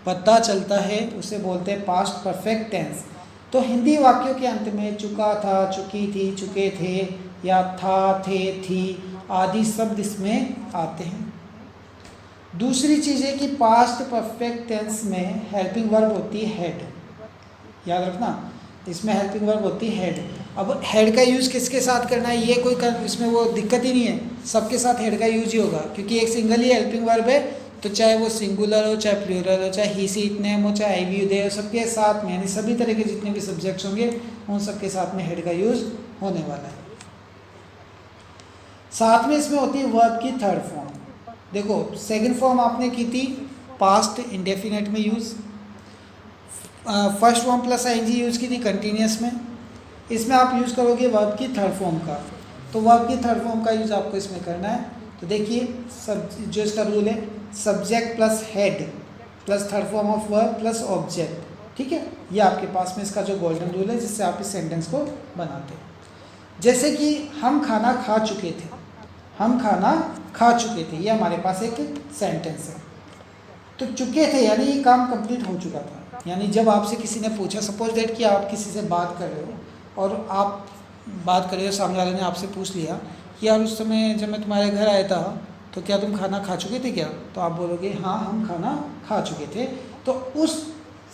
Speaker 1: पता चलता है, उसे बोलते हैं पास्ट परफेक्ट टेंस। तो हिंदी वाक्यों के अंत में चुका था, चुकी थी, चुके थे, या था, थे, थी आदि शब्द इसमें आते हैं। दूसरी चीज़ है कि पास्ट परफेक्ट टेंस में हेल्पिंग वर्ब होती है हेड, याद रखना, इसमें हेल्पिंग वर्ब होती है हेड। अब हेड का यूज़ किसके साथ करना है, ये कोई इसमें वो दिक्कत ही नहीं है, सबके साथ हेड का यूज ही होगा, क्योंकि एक सिंगल ही हेल्पिंग वर्ब है। तो चाहे वो सिंगुलर हो, चाहे प्लूरल हो, चाहे ही, सी, इट, नेम हो, चाहे आई, वी, दे हो, सबके साथ में यानी सभी तरह के जितने भी सब्जेक्ट्स होंगे उन सबके साथ में हेड का यूज़ होने वाला है। साथ में इसमें होती है वर्ब की थर्ड फॉर्म। देखो सेकंड फॉर्म आपने की थी पास्ट इंडेफिनेट में use, first form plus ING use की थी कंटिन्यूस में। इसमें आप यूज़ करोगे वर्ब की थर्ड फॉर्म का, तो वर्ब की थर्ड फॉर्म का यूज़ आपको इसमें करना है। तो देखिए सब जो इसका रूल है, subject plus head plus third form of verb plus object, ठीक है। ये आपके पास में इसका जो गोल्डन रूल है जिससे आप इस सेंटेंस को बनाते हैं। जैसे कि हम खाना खा चुके थे, हम खाना खा चुके थे, ये हमारे पास एक सेंटेंस है। तो चुके थे यानी ये काम कंप्लीट हो चुका था। यानी जब आपसे किसी ने पूछा, सपोज दैट कि आप किसी से बात कर रहे हो और आप बात कर रहे हो, सामने वाले ने आपसे पूछ लिया कि यार उस समय जब मैं तुम्हारे घर आया था तो क्या तुम खाना खा चुके थे क्या, तो आप बोलोगे हाँ हम खाना खा चुके थे। तो उस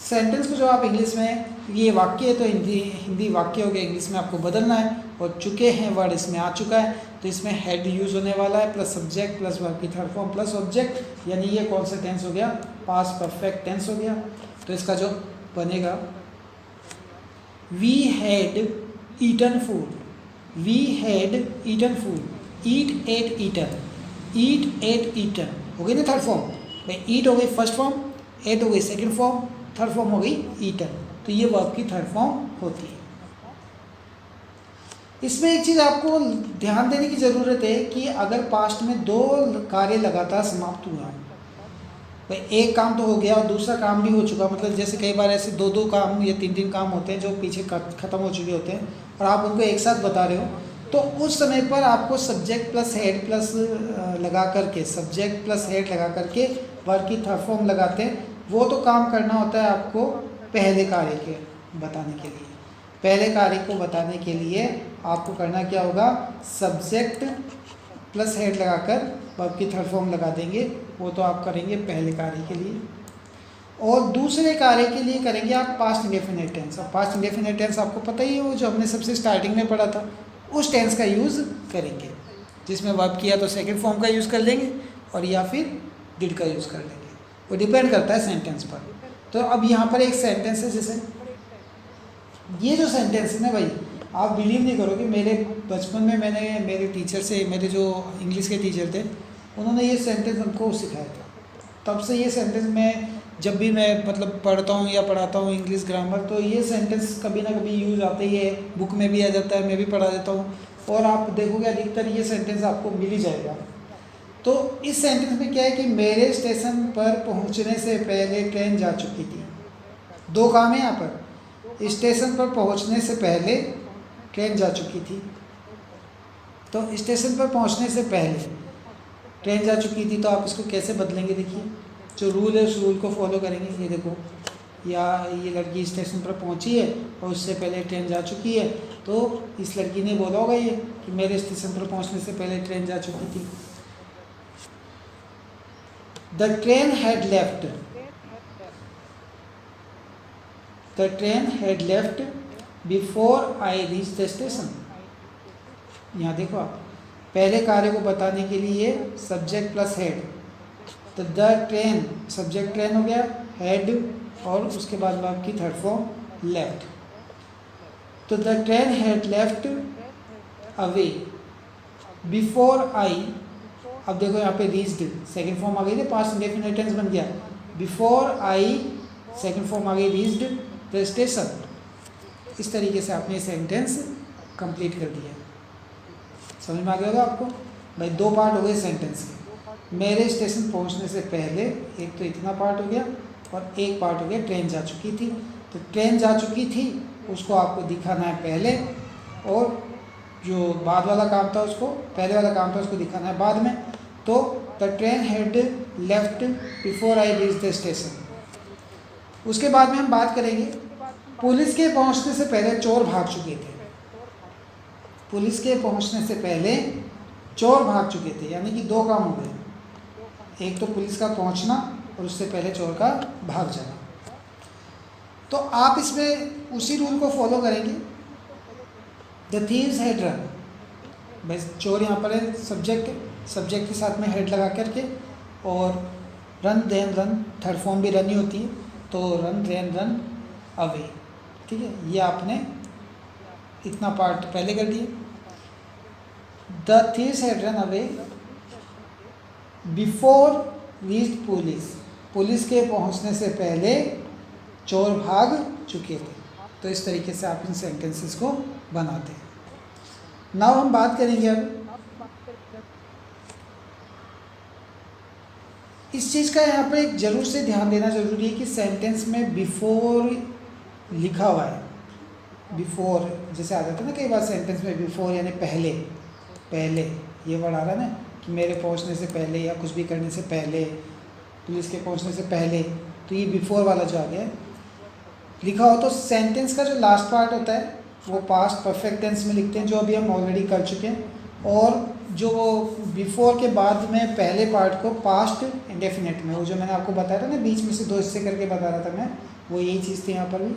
Speaker 1: सेंटेंस को जो आप इंग्लिश में, ये वाक्य है तो हिंदी वाक्य हो गया, इंग्लिश में आपको बदलना है। और चुके हैं वर्ड इसमें आ चुका है तो इसमें हेड यूज़ होने वाला है प्लस सब्जेक्ट प्लस वर्ब की थर्ड फॉर्म प्लस ऑब्जेक्ट, यानी ये कौन सा टेंस हो गया, पास्ट परफेक्ट टेंस हो गया। तो इसका जो बनेगा we had eaten food, we had eaten food, eat ate eaten, eat ate eaten हो गई ना थर्ड फॉर्म। भाई ईट हो गई फर्स्ट फॉर्म, एट हो गई सेकंड फॉर्म, थर्ड फॉर्म हो गई ईटन, तो ये वर्ब की थर्ड फॉर्म होती है। इसमें एक चीज़ आपको ध्यान देने की ज़रूरत है कि अगर पास्ट में दो कार्य लगातार समाप्त हुआ, भाई एक काम तो हो गया और दूसरा काम भी हो चुका, मतलब जैसे कई बार ऐसे दो काम या तीन काम होते हैं जो पीछे ख़त्म हो चुके होते हैं और आप उनको एक साथ बता रहे हो, तो उस समय पर आपको सब्जेक्ट प्लस हेड प्लस लगा करके, सब्जेक्ट प्लस हेड लगा करके वर्ब की थर्ड फॉर्म लगाते हैं। वो तो काम करना होता है आपको पहले कार्य के बताने के लिए। पहले कार्य को बताने के लिए आपको करना क्या होगा, सब्जेक्ट प्लस हेड लगाकर वर्ब की थर्ड फॉर्म लगा देंगे, वो तो आप करेंगे पहले कार्य के लिए। और दूसरे कार्य के लिए करेंगे आप पास्ट इंडेफिनिट टेंस। अब पास्ट इंडेफिनिट टेंस आपको पता ही है, वो जो हमने सबसे स्टार्टिंग में पढ़ा था, उस टेंस का यूज़ करेंगे जिसमें वर्ब किया तो सेकंड फॉर्म का यूज़ कर लेंगे और या फिर डिड का यूज़ कर लेंगे, वो डिपेंड करता है सेंटेंस पर। तो अब यहाँ पर एक सेंटेंस है, जैसे ये जो सेंटेंस है ना भाई, आप बिलीव नहीं करोगे, मेरे बचपन में मैंने मेरे टीचर से, मेरे जो इंग्लिश के टीचर थे, उन्होंने ये सेंटेंस हमको सिखाया था। तब से ये सेंटेंस मैं जब भी मैं मतलब पढ़ता हूँ या पढ़ाता हूँ इंग्लिश ग्रामर, तो ये सेंटेंस कभी ना कभी यूज़ आता ही है, बुक में भी आ जाता है, मैं भी पढ़ा देता हूँ और आप देखोगे अधिकतर ये सेंटेंस आपको मिल ही जाएगा। तो इस सेंटेंस में क्या है कि मेरे स्टेशन पर पहुँचने से पहले ट्रेन जा चुकी थी। दो काम है यहाँ पर, स्टेशन पर पहुँचने से पहले ट्रेन जा चुकी थी। तो स्टेशन पर पहुँचने से पहले ट्रेन जा चुकी थी, तो आप इसको कैसे बदलेंगे, देखिए जो रूल है उस रूल को फॉलो करेंगे। ये देखो, या ये लड़की स्टेशन पर पहुंची है और उससे पहले ट्रेन जा चुकी है, तो इस लड़की ने बोला होगा ये कि मेरे स्टेशन पर पहुंचने से पहले ट्रेन जा चुकी थी। The train had left, the train had left before I reach the station. यहाँ देखो आप, पहले कार्य को बताने के लिए सब्जेक्ट प्लस हेड, तो द ट्रेन, सब्जेक्ट ट्रेन हो गया, हेड और उसके बाद वर्ब की थर्ड फॉर्म लेफ्ट। तो the train had left away before I, अब देखो यहाँ पे रीच्ड, सेकंड फॉर्म आ गई थी, पास्ट इंडेफिनिट टेंस बन गया, बिफोर आई सेकंड फॉर्म आ गई रीच्ड द स्टेशन। इस तरीके से आपने सेंटेंस कंप्लीट कर दिया। समझ में आ गया होगा आपको। भाई दो पार्ट हो गए सेंटेंस के, मेरे स्टेशन पहुंचने से पहले, एक तो इतना पार्ट हो गया और एक पार्ट हो गया ट्रेन जा चुकी थी। तो ट्रेन जा चुकी थी उसको आपको दिखाना है पहले, और जो बाद वाला काम था उसको, पहले वाला काम था उसको दिखाना है बाद में। तो the train had left before I reach the station. उसके बाद में हम बात करेंगे, पुलिस के पहुंचने से पहले चोर भाग चुके थे। पुलिस के पहुंचने से पहले चोर भाग चुके थे, यानी कि दो काम हो गए, एक तो पुलिस का पहुंचना और उससे पहले चोर का भाग जाना। तो आप इसमें उसी रूल को फॉलो करेंगे, द थीव्स हैड रन। बस चोर यहाँ पर है सब्जेक्ट, सब्जेक्ट के साथ में हेड लगा करके, और run then run, third form भी रन ही होती है, तो रन देन रन अवे। ठीक है, ये आपने इतना पार्ट पहले कर दिए। The thieves had run away before reached police. Police के पहुंचने से पहले चोर भाग चुके थे। तो इस तरीके से आप इन सेंटेंसेस को बनाते हैं। नाउ हम बात करेंगे अब इस चीज़ का यहाँ पर एक जरूर से ध्यान देना जरूरी है कि सेंटेंस में बिफोर लिखा हुआ है। बिफोर जैसे आ जाता है ना कई बार सेंटेंस में बिफोर यानी पहले, पहले ये वर्ड आ रहा है ना कि मेरे पहुंचने से पहले या कुछ भी करने से पहले, पुलिस के पहुंचने से पहले, तो ये बिफोर वाला जो आ गया लिखा हो तो सेंटेंस का जो लास्ट पार्ट होता है वो पास्ट परफेक्ट टेंस में लिखते हैं, जो अभी हम ऑलरेडी कर चुके हैं। और जो बिफोर के बाद में पहले पार्ट को पास्ट इंडेफिनिट में, वो जो मैंने आपको बताया था ना बीच में से दो हिस्से करके बता रहा था मैं, वो यही चीज़ थी यहाँ पर भी।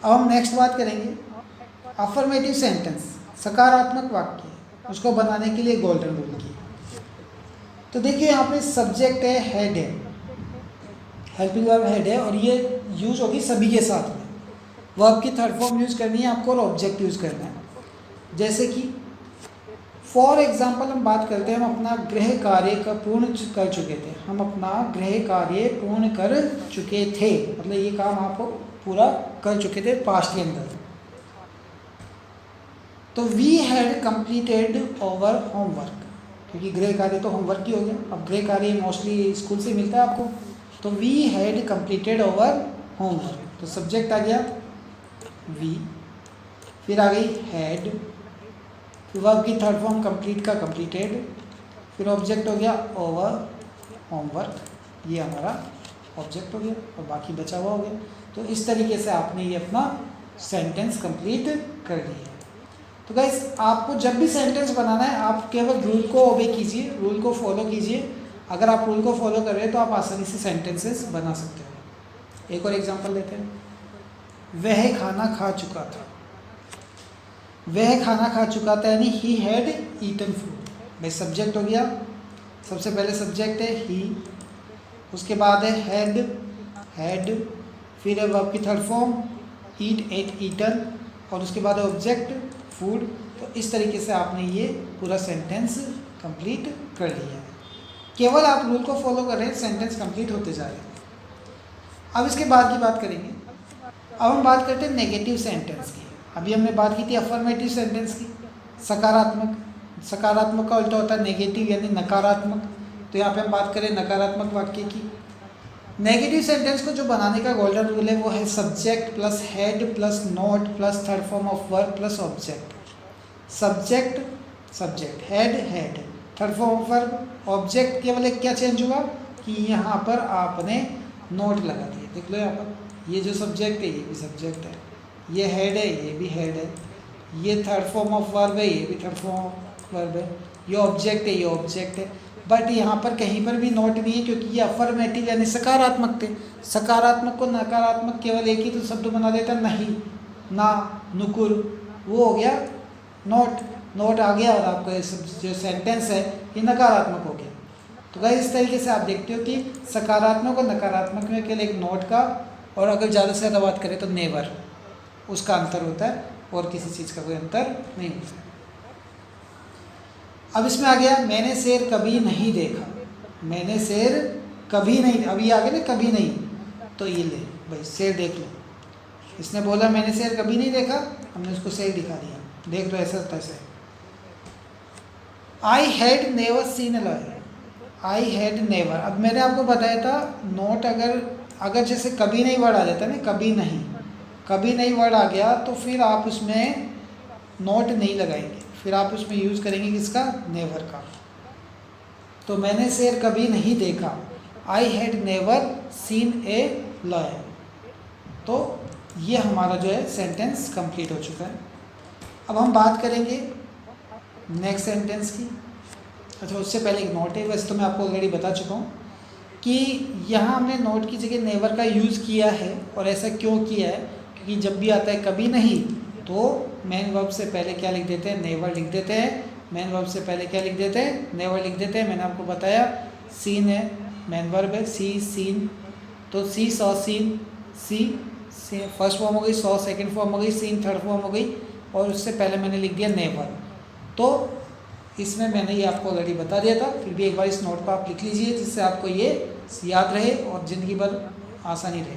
Speaker 1: अब हम नेक्स्ट बात करेंगे अफर्मेटिव सेंटेंस, सकारात्मक वाक्य, उसको बनाने के लिए गोल्डन रूल की। तो देखिए यहाँ पे सब्जेक्ट है, हेड है, हेल्पिंग वर्ब हेड है, और ये यूज होगी सभी के साथ में। वर्ब की थर्ड फॉर्म यूज़ करनी है आपको और ऑब्जेक्ट यूज़ करना है। जैसे कि फॉर एग्जाम्पल हम बात करते हैं, हम अपना गृह कार्य का पूर्ण कर चुके थे। हम अपना गृह कार्य पूर्ण कर चुके थे, मतलब ये काम आप पूरा कर चुके थे पास्ट के अंदर। तो we had completed our homework, क्योंकि गृह कार्य तो होमवर्क ही हो गया। अब गृह कार्य मोस्टली स्कूल से मिलता है आपको, तो we had completed our homework. तो सब्जेक्ट आ गया वी, फिर आ गई हैड, फिर वर्ब की थर्ड फॉर्म कंप्लीट का कंप्लीटेड, फिर ऑब्जेक्ट हो गया ओवर होमवर्क, ये हमारा ऑब्जेक्ट हो गया और बाकी बचा हुआ हो गया। तो इस तरीके से आपने ये अपना सेंटेंस कंप्लीट कर लिया। तो गाइस आपको जब भी सेंटेंस बनाना है आप केवल रूल को ओबे कीजिए, रूल को फॉलो कीजिए। अगर आप रूल को फॉलो कर रहे हैं तो आप आसानी से सेंटेंसेस बना सकते हो। एक और एग्जांपल लेते हैं, वह खाना खा चुका था। वह खाना खा चुका था यानी ही हैड ईटन फूड। भाई सब्जेक्ट हो गया, सबसे पहले सब्जेक्ट है ही, उसके बाद है हैड, फिर है वर्ब की थर्ड फॉर्म ईट, एट, ईटन, और उसके बाद है ऑब्जेक्ट फूड। तो इस तरीके से आपने ये पूरा सेंटेंस कंप्लीट कर लिया है। केवल आप रूल को फॉलो कर रहे हैं, सेंटेंस कंप्लीट होते जा रहे हैं। अब इसके बाद की बात करेंगे। अब हम बात करते हैं नेगेटिव सेंटेंस की। अभी हमने बात की थी अफर्मेटिव सेंटेंस की, सकारात्मक। सकारात्मक का उल्टा होता है नेगेटिव यानी नकारात्मक। तो यहाँ पे हम बात करें नकारात्मक वाक्य की। नेगेटिव सेंटेंस को जो बनाने का गोल्डन रूल है वो है subject plus head plus note plus third form of verb plus object. Subject head third form of verb, object केवल एक क्या चेंज हुआ कि यहाँ पर आपने नोट लगा दिया। देख लो यहाँ पर ये जो सब्जेक्ट है ये भी सब्जेक्ट है, ये हेड है ये भी हेड है, ये थर्ड फॉर्म ऑफ वर्ब है ये भी थर्ड फॉर्म ऑफ वर्ब है, ये ऑब्जेक्ट है ये ऑब्जेक्ट है। बट यहाँ पर कहीं पर भी नोट नहीं है क्योंकि ये अफर्मेटिव यानी सकारात्मक थे। सकारात्मक को नकारात्मक केवल एक ही तो शब्द बना देता, नहीं, ना, नुकुर, वो हो गया नोट आ गया और आपका जो सेंटेंस है ये नकारात्मक हो गया। तो गाइस इस तरीके से आप देखते हो कि सकारात्मक और नकारात्मक में केवल एक नोट का, और अगर ज़्यादा से ज़्यादा बात करें तो नेवर, उसका अंतर होता है और किसी चीज़ का कोई अंतर नहीं होता। अब इसमें आ गया मैंने शेर कभी नहीं देखा। मैंने शेर कभी नहीं, अभी आ गया ना कभी नहीं, तो ये ले भाई शेर देख लो। इसने बोला मैंने शेर कभी नहीं देखा, हमने उसको शेर दिखा दिया, देख लो ऐसा तैसे। I had never seen a lawyer. I had never, अब मैंने आपको बताया था नोट अगर जैसे कभी नहीं वर्ड आ जाता है ना, कभी नहीं वर्ड आ गया तो फिर आप उसमें नोट नहीं लगाएंगे, फिर आप उसमें यूज़ करेंगे किसका, नेवर का। तो मैंने शेर कभी नहीं देखा, I had never seen a lawyer. तो ये हमारा जो है सेंटेंस कंप्लीट हो चुका है। अब हम बात करेंगे नेक्स्ट सेंटेंस की। अच्छा उससे पहले एक नोट है, वैसे तो मैं आपको ऑलरेडी बता चुका हूँ कि यहाँ हमने नोट की जगह नेवर का यूज़ किया है। और ऐसा क्यों किया है, क्योंकि जब भी आता है कभी नहीं तो मेन वर्ब से पहले क्या लिख देते हैं, नेवर लिख देते हैं। मेन वर्ब से पहले क्या लिख देते हैं, नेवर लिख देते हैं। मैंने आपको बताया सीन है, मेन वर्ब है, सी सीन, तो सी सॉ सीन, सी फर्स्ट फॉर्म हो गई, सॉ सेकंड फॉर्म हो गई, सीन थर्ड फॉर्म हो गई, और उससे पहले मैंने लिख दिया नेवर। तो इसमें मैंने ये आपको ऑलरेडी बता दिया था, फिर भी एक बार इस नोट को आप लिख लीजिए जिससे आपको ये याद रहे और ज़िंदगी भर आसानी रहे।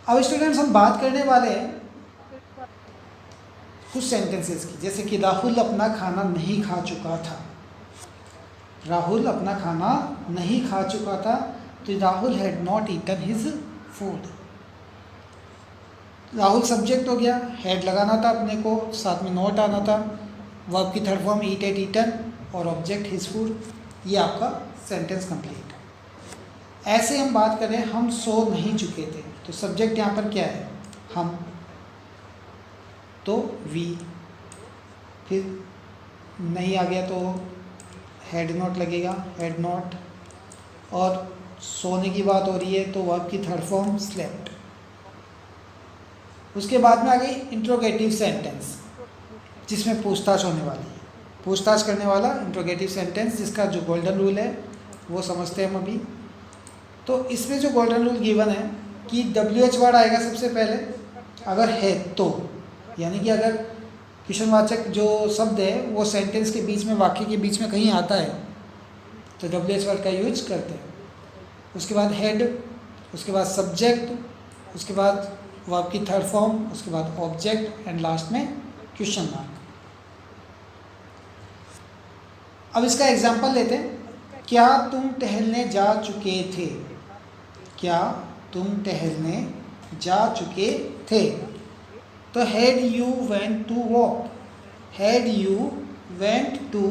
Speaker 1: अब स्टूडेंट्स हम बात करने वाले हैं कुछ सेंटेंसेस की, जैसे कि राहुल अपना खाना नहीं खा चुका था। राहुल अपना खाना नहीं खा चुका था, तो Rahul had not eaten his food. Rahul subject हो गया, हेड लगाना था अपने को, साथ में नॉट आना था, वर्ब की थर्ड फॉर्म ईट एट ईटन और ऑब्जेक्ट हिज फूड। ये आपका सेंटेंस कंप्लीट। ऐसे हम बात करें हम सो नहीं चुके थे, तो सब्जेक्ट यहाँ पर क्या है, हम, तो वी, फिर नहीं आ गया तो हेड नॉट लगेगा, हेड नॉट, और सोने की बात हो रही है तो वर्ब की थर्ड फॉर्म स्लेप्ट। उसके बाद में आ गई इंट्रोगेटिव सेंटेंस जिसमें पूछताछ होने वाली है, पूछताछ करने वाला इंट्रोगेटिव सेंटेंस, जिसका जो गोल्डन रूल है वो समझते हैं हम अभी। तो इसमें जो गोल्डन रूल गिवन है कि WH वर्ड आएगा सबसे पहले अगर है तो, यानी कि अगर क्वेश्चनवाचक जो शब्द है वो सेंटेंस के बीच में, वाक्य के बीच में कहीं आता है तो WH वर्ड का यूज करते हैं। उसके बाद हेड, उसके बाद सब्जेक्ट, उसके बाद वर्ब की थर्ड फॉर्म, उसके बाद ऑब्जेक्ट एंड लास्ट में क्वेश्चन मार्क। अब इसका एग्जांपल लेते हैं। क्या तुम टहलने जा चुके थे? क्या तुम टहलने जा चुके थे? तो had you went to walk, had you went to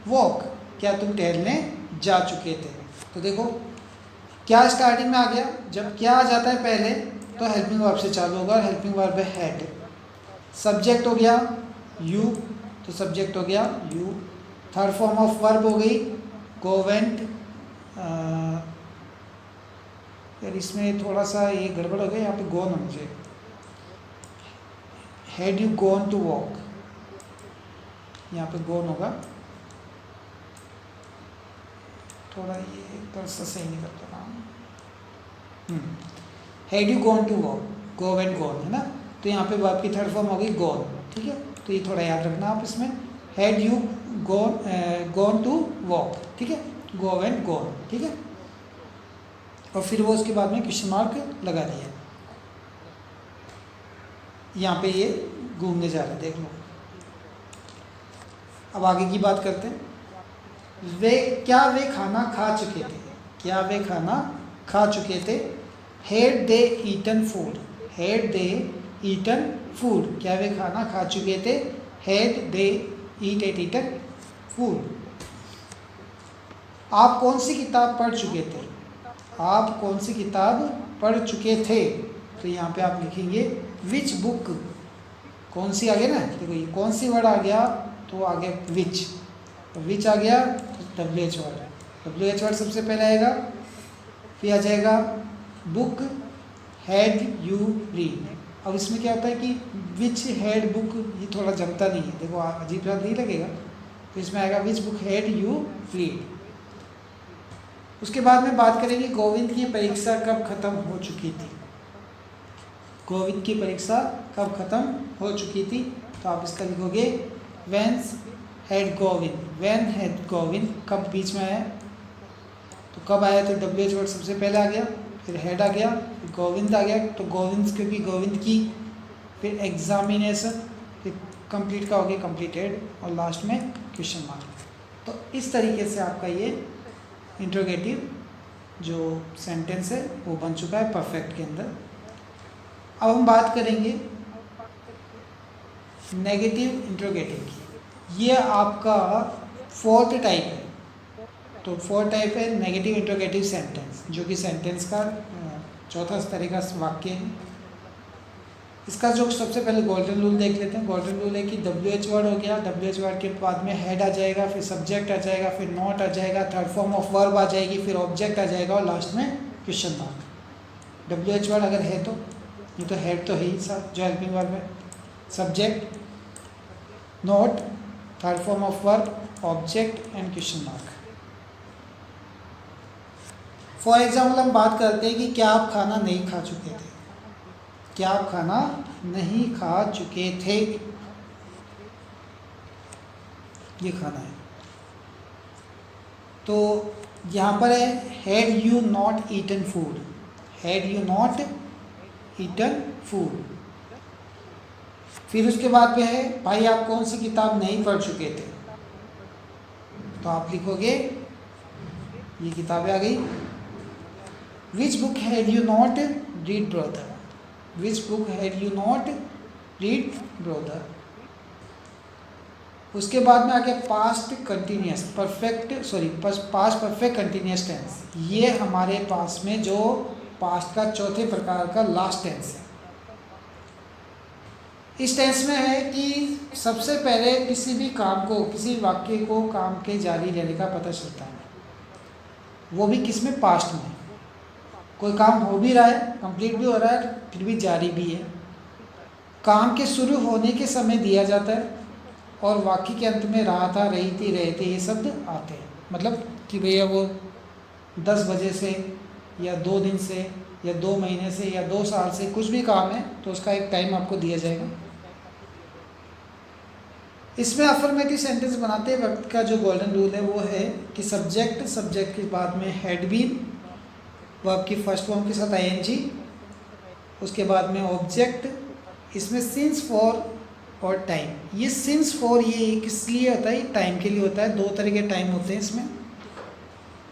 Speaker 1: walk, क्या तुम टहलने जा चुके थे? तो देखो क्या स्टार्टिंग में आ गया, जब क्या आ जाता है पहले तो हेल्पिंग वर्ब से चालू होगा, हेल्पिंग वर्ब है हैड। सब्जेक्ट हो गया यू, तो सब्जेक्ट हो गया you. Third form of verb हो गई गो वेंट। यार इसमें थोड़ा सा ये गड़बड़ हो गया, यहाँ पे गोन होना चाहिए, had you gone to walk, यहाँ पे गोन होगा, थोड़ा ये तो सही नहीं करता काम। Had you gone to walk, go went gone है ना, तो यहाँ पे वर्ब की थर्ड फॉर्म होगी गोन, ठीक है, तो ये थोड़ा याद रखना आप इसमें, had you gone to walk, ठीक है, गो वेंट गोन, ठीक है, और फिर वो उसके बाद में क्वेश्चन मार्क लगा दिया। यहाँ पे ये घूमने जा रहे हैं, देख लो। अब आगे की बात करते हैं। क्या वे खाना खा चुके थे? क्या वे खाना खा चुके थे? Had they eaten food, had they eaten food, क्या वे खाना खा चुके थे? Had they eaten food. आप कौन सी किताब पढ़ चुके थे? आप कौन सी किताब पढ़ चुके थे? तो यहाँ पे आप लिखेंगे विच बुक, कौन सी आ गया ना, देखो ये कौन सी वर्ड आ गया तो आ गया विच, तो विच आ गया तो WH वर्ड, WH वर्ड सबसे पहले आएगा, फिर आ जाएगा बुक, हैड यू रीड। अब इसमें क्या होता है कि विच हैड बुक, ये थोड़ा जमता नहीं है, देखो अजीब बात नहीं लगेगा, तो इसमें आएगा विच बुक हैड यू रीड। उसके बाद में बात करेंगे गोविंद की परीक्षा कब खत्म हो चुकी थी? गोविंद की परीक्षा कब खत्म हो चुकी थी? तो आप इसका लिखोगे when had Govind, when had Govind, कब बीच में आया, तो कब आया, तो WH वर्ड सबसे पहले आ गया, फिर हेड आ गया, फिर गोविंद आ गया, तो गोविंद क्योंकि गोविंद की, फिर एग्जामिनेशन, फिर कंप्लीट का हो गया कंप्लीटेड, और लास्ट में क्वेश्चन मार्क। तो इस तरीके से आपका ये इंट्रोगेटिव जो सेंटेंस है वो बन चुका है परफेक्ट के अंदर। अब हम बात करेंगे नेगेटिव इंट्रोगेटिव की। ये आपका फोर्थ टाइप है, तो फोर्थ टाइप है नेगेटिव इंट्रोगेटिव सेंटेंस, जो कि सेंटेंस का चौथा तरह का वाक्य है। इसका जो सबसे पहले गोल्डन रूल देख लेते हैं। गोल्डन रूल है कि WH वर्ड हो गया, WH वर्ड के बाद में हेड आ जाएगा, फिर सब्जेक्ट आ जाएगा, फिर नॉट आ जाएगा, थर्ड फॉर्म ऑफ वर्ब आ जाएगी, फिर ऑब्जेक्ट आ जाएगा और लास्ट में क्वेश्चन मार्क। WH वर्ड अगर है तो, ये तो हेड तो है ही साथ जो हेल्पिंग वर्ब है, subject, not, third form of verb, object and question mark. For example हम बात करते हैं कि क्या आप खाना नहीं खा चुके थे? क्या आप खाना नहीं खा चुके थे? ये खाना है। तो यहाँ पर है had you not eaten food, had you not eaten food. फिर उसके बाद पे है भाई आप कौन सी किताब नहीं पढ़ चुके थे, तो आप लिखोगे, ये किताबें आ गई। Which book had you not read brother, which book had you not read brother. उसके बाद में आ गया past continuous perfect, sorry past perfect continuous tense. ये हमारे पास में जो पास्ट का चौथे प्रकार का लास्ट टेंस है। इस टेंस में है कि सबसे पहले किसी भी काम को, किसी वाक्य को काम के जारी रहने का पता चलता है, वो भी किस में, पास्ट में। कोई काम हो भी रहा है, कंप्लीट भी हो रहा है, फिर भी जारी भी है। काम के शुरू होने के समय दिया जाता है और वाक्य के अंत में रहा था, रही थी, रहे थे, ये शब्द आते हैं। मतलब कि भैया वो 10 बजे से या 2 दिन से या 2 महीने से या 2 साल से कुछ भी काम है तो उसका एक टाइम आपको दिया जाएगा। इसमें अफर्मेटिव सेंटेंस बनाते वक्त का जो गोल्डन रूल है वो है कि सब्जेक्ट, सब्जेक्ट के बाद में हैड बीन, वर्ब की फर्स्ट फॉर्म के साथ आईएनजी, उसके बाद में ऑब्जेक्ट, इसमें सिंस, फॉर और टाइम। ये सिंस फॉर ये किस लिए होता है, टाइम के लिए होता है। 2 तरह के टाइम होते हैं इसमें,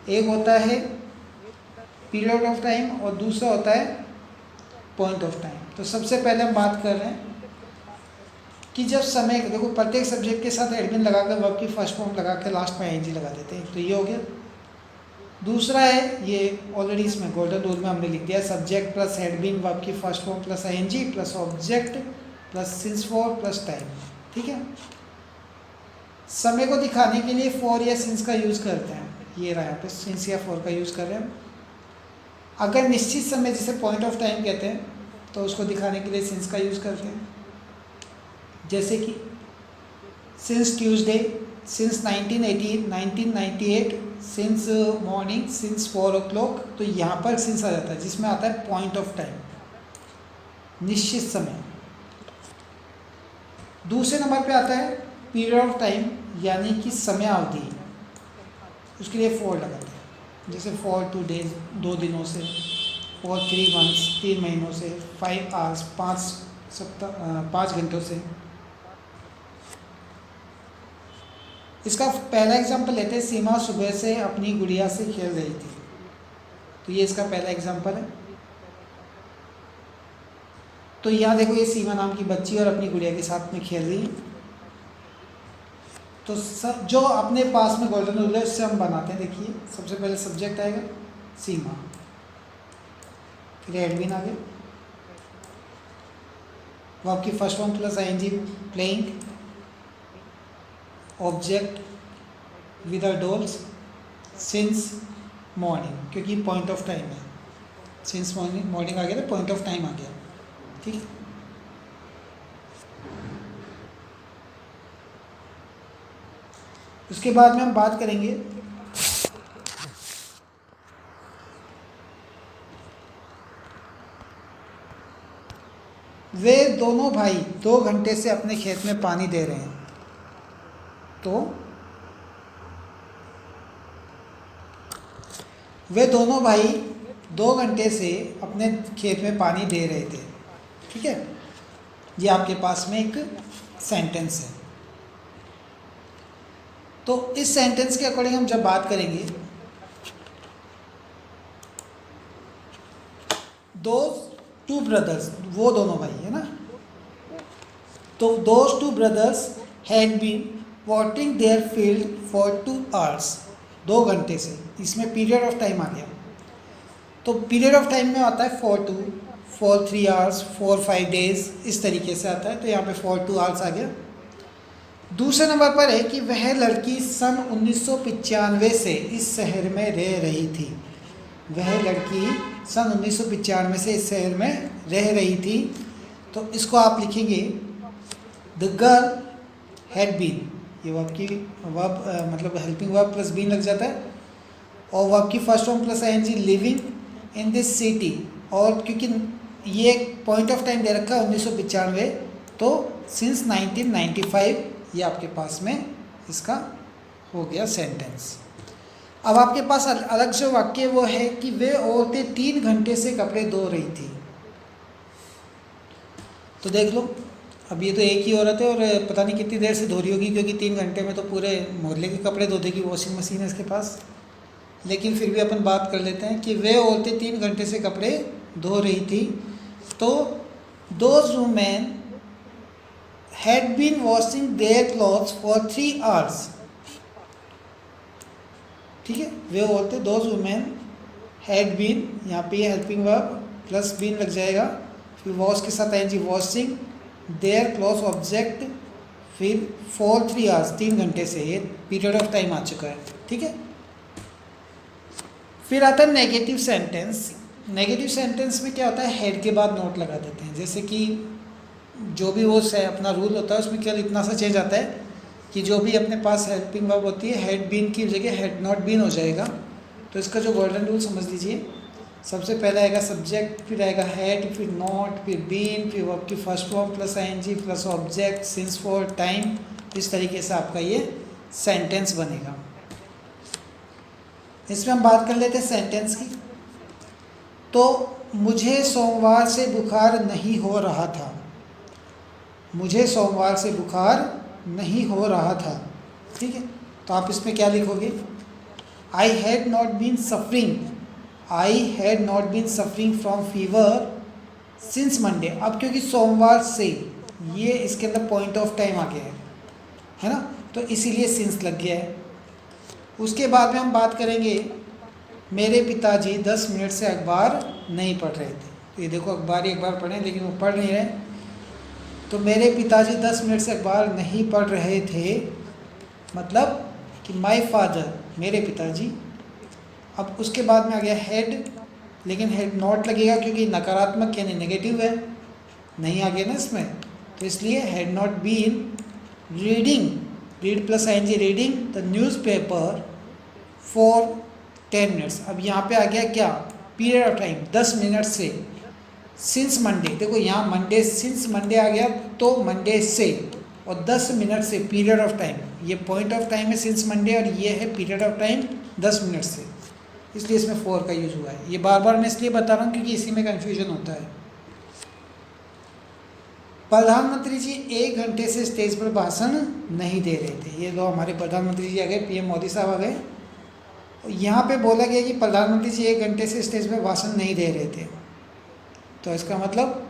Speaker 1: एक होता है पीरियड ऑफ टाइम और दूसरा होता है पॉइंट ऑफ टाइम। तो सबसे पहले हम बात कर रहे हैं कि जब समय, देखो प्रत्येक सब्जेक्ट के साथ एडमिन लगाकर वर्ब की फर्स्ट फॉर्म लगा के लास्ट में आईएनजी लगा देते हैं, तो ये हो गया। दूसरा है, ये ऑलरेडी इसमें गोल्डन रूल में हमने लिख दिया, सब्जेक्ट प्लस एडमिन वर्ब की first form plus ING plus object plus since for plus time. ठीक है, समय को दिखाने के लिए फॉर या सिंस का यूज़ करते हैं, ये रहा यहाँ पे सिंस या फॉर का यूज़ कर रहे हैं। अगर निश्चित समय जिसे पॉइंट ऑफ टाइम कहते हैं तो उसको दिखाने के लिए सिंस का यूज़ करते हैं। जैसे कि since Tuesday, since 1980, 1998, since morning, since 4 o'clock। तो यहाँ पर सिंस आ जाता है जिसमें आता है पॉइंट ऑफ टाइम, निश्चित समय। दूसरे नंबर पे आता है पीरियड ऑफ टाइम, यानी कि समय अवधि, उसके लिए फॉर लगाते हैं। जैसे फॉर 2 days, 2 दिनों से, फॉर 3 months, 3 महीनों से, 5 hours, 5 घंटों से। इसका पहला एग्जांपल लेते हैं, सीमा सुबह से अपनी गुड़िया से खेल रही थी। तो ये इसका पहला एग्जांपल है। तो यहाँ देखो, ये सीमा नाम की बच्ची और अपनी गुड़िया के साथ में खेल रही है। तो जो अपने पास में गोल्डन रूल है उससे हम बनाते हैं। देखिए, सबसे पहले सब्जेक्ट आएगा सीमा, फिर एडमिन आ गया, वर्ब की first form plus ING playing, object with dolls, since morning, क्योंकि पॉइंट ऑफ टाइम है, सिंस मॉर्निंग आ गया तो पॉइंट ऑफ टाइम आ गया। ठीक है, उसके बाद में हम बात करेंगे वे दोनों भाई 2 घंटे से अपने खेत में पानी दे रहे हैं। तो वे दोनों भाई 2 घंटे से अपने खेत में पानी दे रहे थे। ठीक है, ये आपके पास में एक सेंटेंस है। तो इस सेंटेंस के अकॉर्डिंग हम जब बात करेंगे, दोज 2 brothers, वो दोनों भाई है ना, तो those 2 brothers had been watering their field for 2 hours, 2 घंटे से। इसमें पीरियड ऑफ टाइम आ गया। तो पीरियड ऑफ टाइम में आता है for 2, for 3 hours, for 5 days, इस तरीके से आता है। तो यहाँ पे for 2 hours आ गया। दूसरे नंबर पर है कि वह लड़की सन 1995 से इस शहर में रह रही थी। वह लड़की सन 1995 से इस शहर में रह रही थी। तो इसको आप लिखेंगे द गर्ल हैड बीन, ये वर्ब की मतलब हेल्पिंग वर्ब प्लस बीन लग जाता है, और वर्ब की first form plus ING living in this city. और क्योंकि ये पॉइंट ऑफ टाइम दे रखा है 1995, तो सिंस 1995 ये आपके पास में इसका हो गया सेंटेंस। अब आपके पास अलग से वाक्य वो है कि वे औरतें 3 घंटे से कपड़े धो रही थी। तो देख लो, अब ये तो एक ही औरत है और पता नहीं कितनी देर से धो रही होगी, क्योंकि 3 घंटे में तो पूरे मोहल्ले के कपड़े धो देगी, वॉशिंग मशीन है इसके पास। लेकिन फिर भी अपन बात कर लेते हैं कि वे औरतें 3 घंटे से कपड़े धो रही थी। तो those women had been washing their clothes for 3 hours. ठीक है, वे औरतें, दोज वुमेन हैड बीन, यहाँ पे हेल्पिंग वर्ब प्लस बीन लग जाएगा, फिर वॉश के साथ आएंगे वॉशिंग देयर क्लॉथ ऑब्जेक्ट, फिर फॉर 3 आवर्स, 3 घंटे से, ये पीरियड ऑफ टाइम आ चुका है। ठीक है, फिर आता है नेगेटिव सेंटेंस। नेगेटिव सेंटेंस में क्या होता है, हेड के बाद नोट लगा देते हैं। जैसे कि जो भी वो अपना रूल होता है उसमें केवल इतना सा चेंज आता है कि जो भी अपने पास हेल्पिंग वर्ब होती है, हेड बीन की जगह हेड नॉट बीन हो जाएगा। तो इसका जो गोल्डन रूल समझ लीजिए, सबसे पहले आएगा सब्जेक्ट, फिर आएगा हेड, फिर नॉट, फिर बीन, फिर वर्ब की first form plus ING plus object, since, for, time. इस तरीके से आपका ये सेंटेंस बनेगा। इसमें हम बात कर लेते हैं सेंटेंस की। तो मुझे सोमवार से बुखार नहीं हो रहा था। मुझे सोमवार से बुखार नहीं हो रहा था। ठीक है, तो आप इसमें क्या लिखोगे, I had not been suffering, I had not been suffering from fever since Monday. अब क्योंकि सोमवार से, ये इसके अंदर पॉइंट ऑफ टाइम आ गया है ना, तो इसीलिए सिंस लग गया है। उसके बाद में हम बात करेंगे, मेरे पिताजी 10 मिनट से अखबार नहीं पढ़ रहे थे। तो ये देखो, अखबार ही अखबार पढ़ें लेकिन वो पढ़ नहीं रहे। तो मेरे पिताजी 10 मिनट से अखबार नहीं पढ़ रहे थे, मतलब कि माय फादर, मेरे पिताजी। अब उसके बाद में आ गया हेड, लेकिन हेड नॉट लगेगा क्योंकि नकारात्मक यानी नेगेटिव है, नहीं आ गया ना इसमें, तो इसलिए had not been reading, read plus ING, reading the newspaper for 10 minutes. अब यहाँ पे आ गया क्या, पीरियड ऑफ टाइम, 10 मिनट से। सिंस मंडे, देखो यहाँ मंडे, सिंस मंडे आ गया तो मंडे से, और 10 मिनट से पीरियड ऑफ टाइम, ये पॉइंट ऑफ टाइम है सिंस मंडे और ये है पीरियड ऑफ टाइम 10 मिनट से, इसलिए इसमें फॉर का यूज़ हुआ है। ये बार बार मैं इसलिए बता रहा हूँ क्योंकि इसी में कन्फ्यूजन होता है। प्रधानमंत्री जी 1 घंटे से स्टेज पर भाषण नहीं दे रहे थे। ये लो, हमारे प्रधानमंत्री जी आ गए, पीएम मोदी साहब आ गए। यहाँ पे बोला गया कि प्रधानमंत्री जी 1 घंटे से स्टेज पर भाषण नहीं दे रहे थे, तो इसका मतलब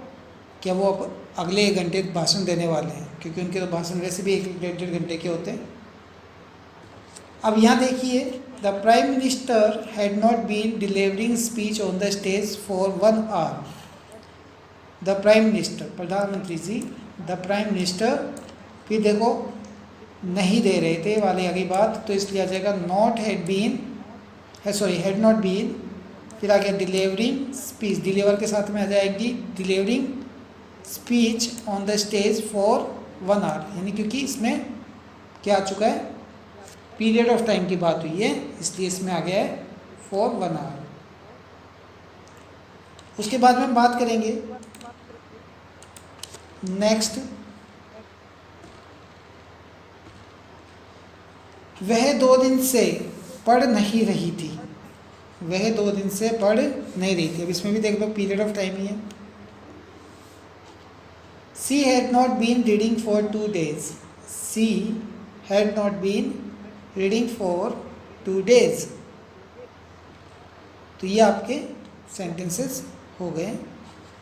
Speaker 1: क्या वो अब अगले 1 घंटे भाषण देने वाले हैं, क्योंकि उनके तो भाषण वैसे भी 1-1.5 घंटे के होते हैं। अब यहाँ देखिए, the prime minister had not been delivering speech on the stage for 1 hour. The prime minister, प्रधानमंत्री जी, द प्राइम मिनिस्टर, फिर देखो नहीं दे रहे थे वाली आगे बात, तो इसलिए आ जाएगा नॉट हैड बीन है, सॉरी हैड नॉट बीन, फिर आ गया डिलीवरिंग स्पीच, डिलीवर के साथ में आ जाएगी delivering speech on the stage for 1 hour, यानी क्योंकि इसमें क्या आ चुका है, पीरियड ऑफ टाइम की बात हुई है, इसलिए इसमें आ गया है फॉर 1 आवर। उसके बाद में हम बात करेंगे नेक्स्ट, वह 2 दिन से पढ़ नहीं रही थी। वह 2 दिन से पढ़ नहीं रही थी। अब इसमें भी देख लो पीरियड ऑफ टाइम ही है। She had not been reading for 2 days। She had not been reading for 2 days। तो ये आपके सेंटेंसेस हो गए।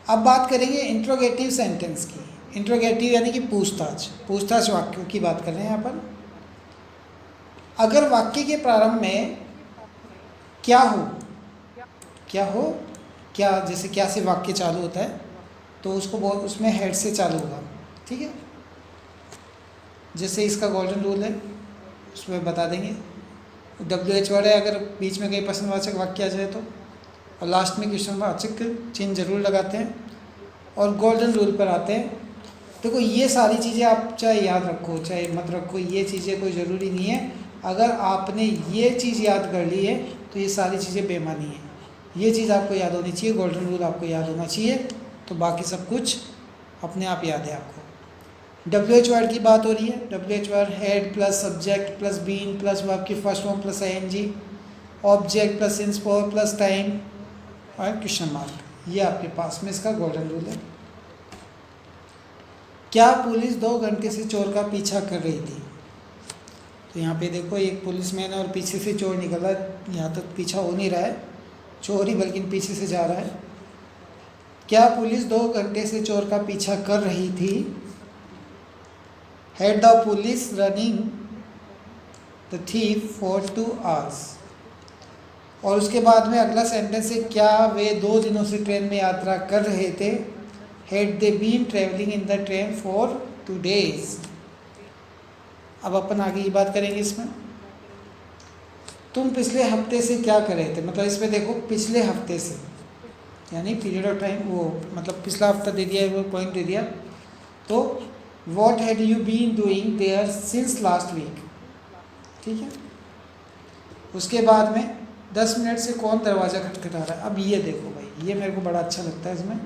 Speaker 1: अब बात करेंगे इंट्रोगेटिव सेंटेंस की। इंट्रोगेटिव यानी कि पूछताछ, पूछताछ वाक्यों की बात कर रहे हैं यहाँ पर। अगर वाक्य के प्रारंभ में क्या हो, क्या हो, क्या, जैसे क्या से वाक्य चालू होता है तो उसको उसमें हेड से चालू होगा। ठीक है, जैसे इसका गोल्डन रूल है उसमें बता देंगे। WH वर्ड है, अगर बीच में कहीं प्रश्नवाचक वाक्य आ जाए तो, और लास्ट में क्वेश्चनवाचक चिन्ह जरूर लगाते हैं। और गोल्डन रूल पर आते हैं। देखो ये सारी चीज़ें आप चाहे याद रखो चाहे मत रखो, ये चीज़ें कोई ज़रूरी नहीं है। अगर आपने ये चीज़ याद कर ली है तो ये सारी चीज़ें बेमानी है। ये चीज़ आपको याद होनी चाहिए, गोल्डन रूल आपको याद होना चाहिए, तो बाकी सब कुछ अपने आप याद है आपको। WH वर्ड की बात हो रही है। WH word had plus subject plus been plus verb की first form plus ING, object plus since for plus time और क्वेश्चन मार्क। ये आपके पास में इसका गोल्डन रूल है। क्या पुलिस 2 घंटे से चोर का पीछा कर रही थी? तो यहाँ पे देखो एक पुलिसमैन और पीछे से चोर निकला, यहाँ तक पीछा हो नहीं रहा है चोर ही, बल्कि पीछे से जा रहा है। क्या पुलिस 2 घंटे से चोर का पीछा कर रही थी? Had the police running the thief for 2 hours। और उसके बाद में अगला सेंटेंस है, क्या वे 2 दिनों से ट्रेन में यात्रा कर रहे थे? Had they been travelling in the train for 2 days। अब अपन आगे ये बात करेंगे इसमें। तुम पिछले हफ्ते से क्या कर रहे थे? मतलब इसमें देखो पिछले हफ्ते से, यानी पीरियड ऑफ टाइम, वो मतलब पिछला हफ्ता दे दिया, वो पॉइंट दे दिया। तो what had you been doing there since last week, ठीक है। उसके बाद में 10 मिनट से कौन दरवाज़ा खटखटा रहा है? अब ये देखो भाई, ये मेरे को बड़ा अच्छा लगता है इसमें।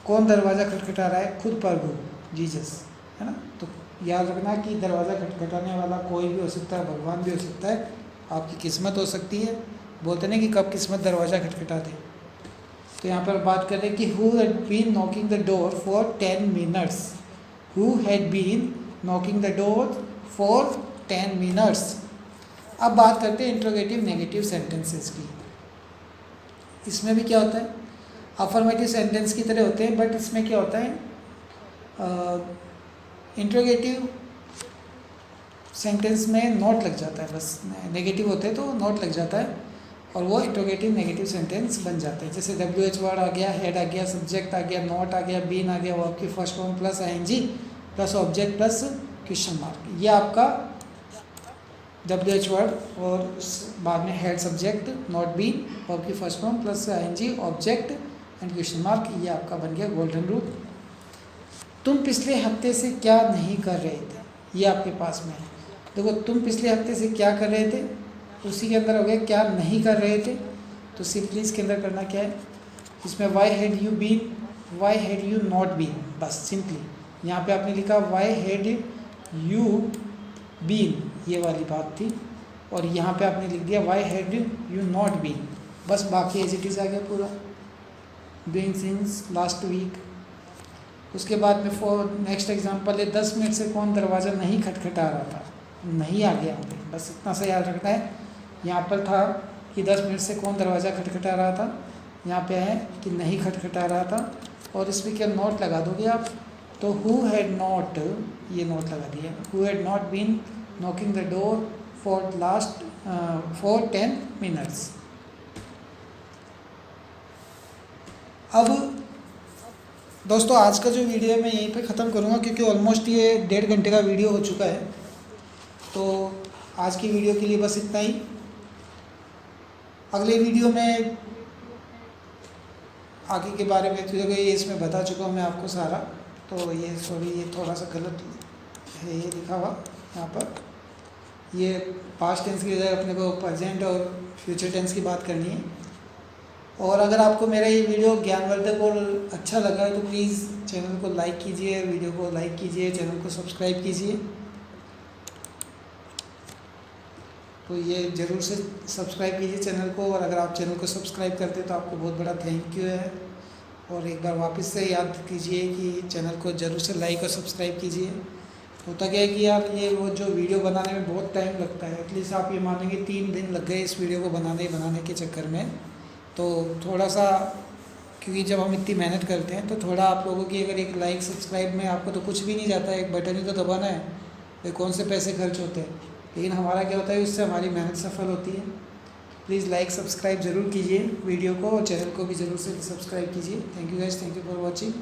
Speaker 1: कौन दरवाज़ा खटखटा रहा है? खुद प्रभु जीसस, है ना। तो याद रखना कि दरवाज़ा खटखटाने वाला कोई भी हो सकता है, भगवान भी हो सकता है, आपकी किस्मत हो सकती है। बोलते नहीं कि कब किस्मत दरवाज़ा खटखटा दे। तो यहाँ पर बात कर रहे हैं कि who had been knocking the door for 10 minutes। Who had been knocking the door for 10 minutes। अब बात करते हैं इंट्रोगेटिव नेगेटिव सेंटेंसेस की। इसमें भी क्या होता है, अफर्मेटिव सेंटेंस की तरह होते हैं, बट इसमें क्या होता है, इंट्रोगेटिव सेंटेंस में नोट लग जाता है, बस नेगेटिव होते हैं तो नोट लग जाता है और वो इंट्रोगेटिव नेगेटिव सेंटेंस बन जाते हैं। जैसे WH वर्ड आ गया, हेड आ गया, सब्जेक्ट आ गया, नोट आ गया, बीन आ गया, वर्ब की first form plus ING plus object plus question mark. ये आपका WH वर्ड और बाद में had subject not been verb की first form plus ING object and question mark. ये आपका बन गया गोल्डन रूल। तुम पिछले हफ्ते से क्या नहीं कर रहे थे? ये आपके पास में है। देखो तुम पिछले हफ्ते से क्या कर रहे थे, उसी के अंदर हो गया क्या नहीं कर रहे थे। तो सिंपली इसके अंदर करना क्या है, इसमें why had you been, why had you not been, बस सिंपली यहाँ पे आपने लिखा वाई हैड यू बीन, ये वाली बात थी, और यहाँ पे आपने लिख दिया why had you not been, बस बाकी एज इट इज़ आ गया पूरा, डूइंग सिंस लास्ट वीक। उसके बाद में फॉर नेक्स्ट एग्जांपल है 10 मिनट से कौन दरवाज़ा नहीं खटखटा रहा था, नहीं आ गया हमें, बस इतना सा याद रखना है। यहाँ पर था कि 10 मिनट से कौन दरवाज़ा खटखटा रहा था, यहाँ पे है कि नहीं खटखटा रहा था, और इसमें क्या नोट लगा दोगे आप, तो हु हैड नॉट, ये नोट लगा दिया, who had not been knocking the door for last for 10 minutes। अब दोस्तों आज का जो वीडियो है मैं यहीं पे ख़त्म करूँगा, क्योंकि ऑलमोस्ट ये 1.5 घंटे का वीडियो हो चुका है। तो आज की वीडियो के लिए बस इतना ही। अगले वीडियो में आगे के बारे में तो ये इसमें बता चुका हूँ मैं आपको सारा। तो ये सॉरी, ये थोड़ा सा गलत है ये लिखा हुआ यहाँ पर, ये पास्ट टेंस की बजाय अपने को प्रेजेंट और फ्यूचर टेंस की बात करनी है। और अगर आपको मेरा ये वीडियो ज्ञानवर्धक और अच्छा लगा है तो प्लीज़ चैनल को लाइक कीजिए, वीडियो को लाइक कीजिए, चैनल को सब्सक्राइब कीजिए। तो ये ज़रूर से सब्सक्राइब कीजिए चैनल को, और अगर आप चैनल को सब्सक्राइब करते हैं तो आपको बहुत बड़ा थैंक यू है। और एक बार वापस से याद कीजिए कि चैनल को ज़रूर से लाइक और सब्सक्राइब कीजिए। होता क्या है कि यार ये वो जो वीडियो बनाने में बहुत टाइम लगता है, एटलीस्ट आप ये मानेंगे 3 दिन लग गए इस वीडियो को बनाने के चक्कर में। तो थोड़ा सा, क्योंकि जब हम इतनी मेहनत करते हैं तो थोड़ा आप लोगों की अगर एक लाइक सब्सक्राइब में आपको तो कुछ भी नहीं जाता है, एक बटन ही तो दबाना है, भाई कौन से पैसे खर्च होते हैं। लेकिन हमारा क्या होता है, उससे हमारी मेहनत सफल होती है। प्लीज़ लाइक सब्सक्राइब ज़रूर कीजिए वीडियो को, और चैनल को भी ज़रूर से सब्सक्राइब कीजिए। Thank you guys, thank you for watching.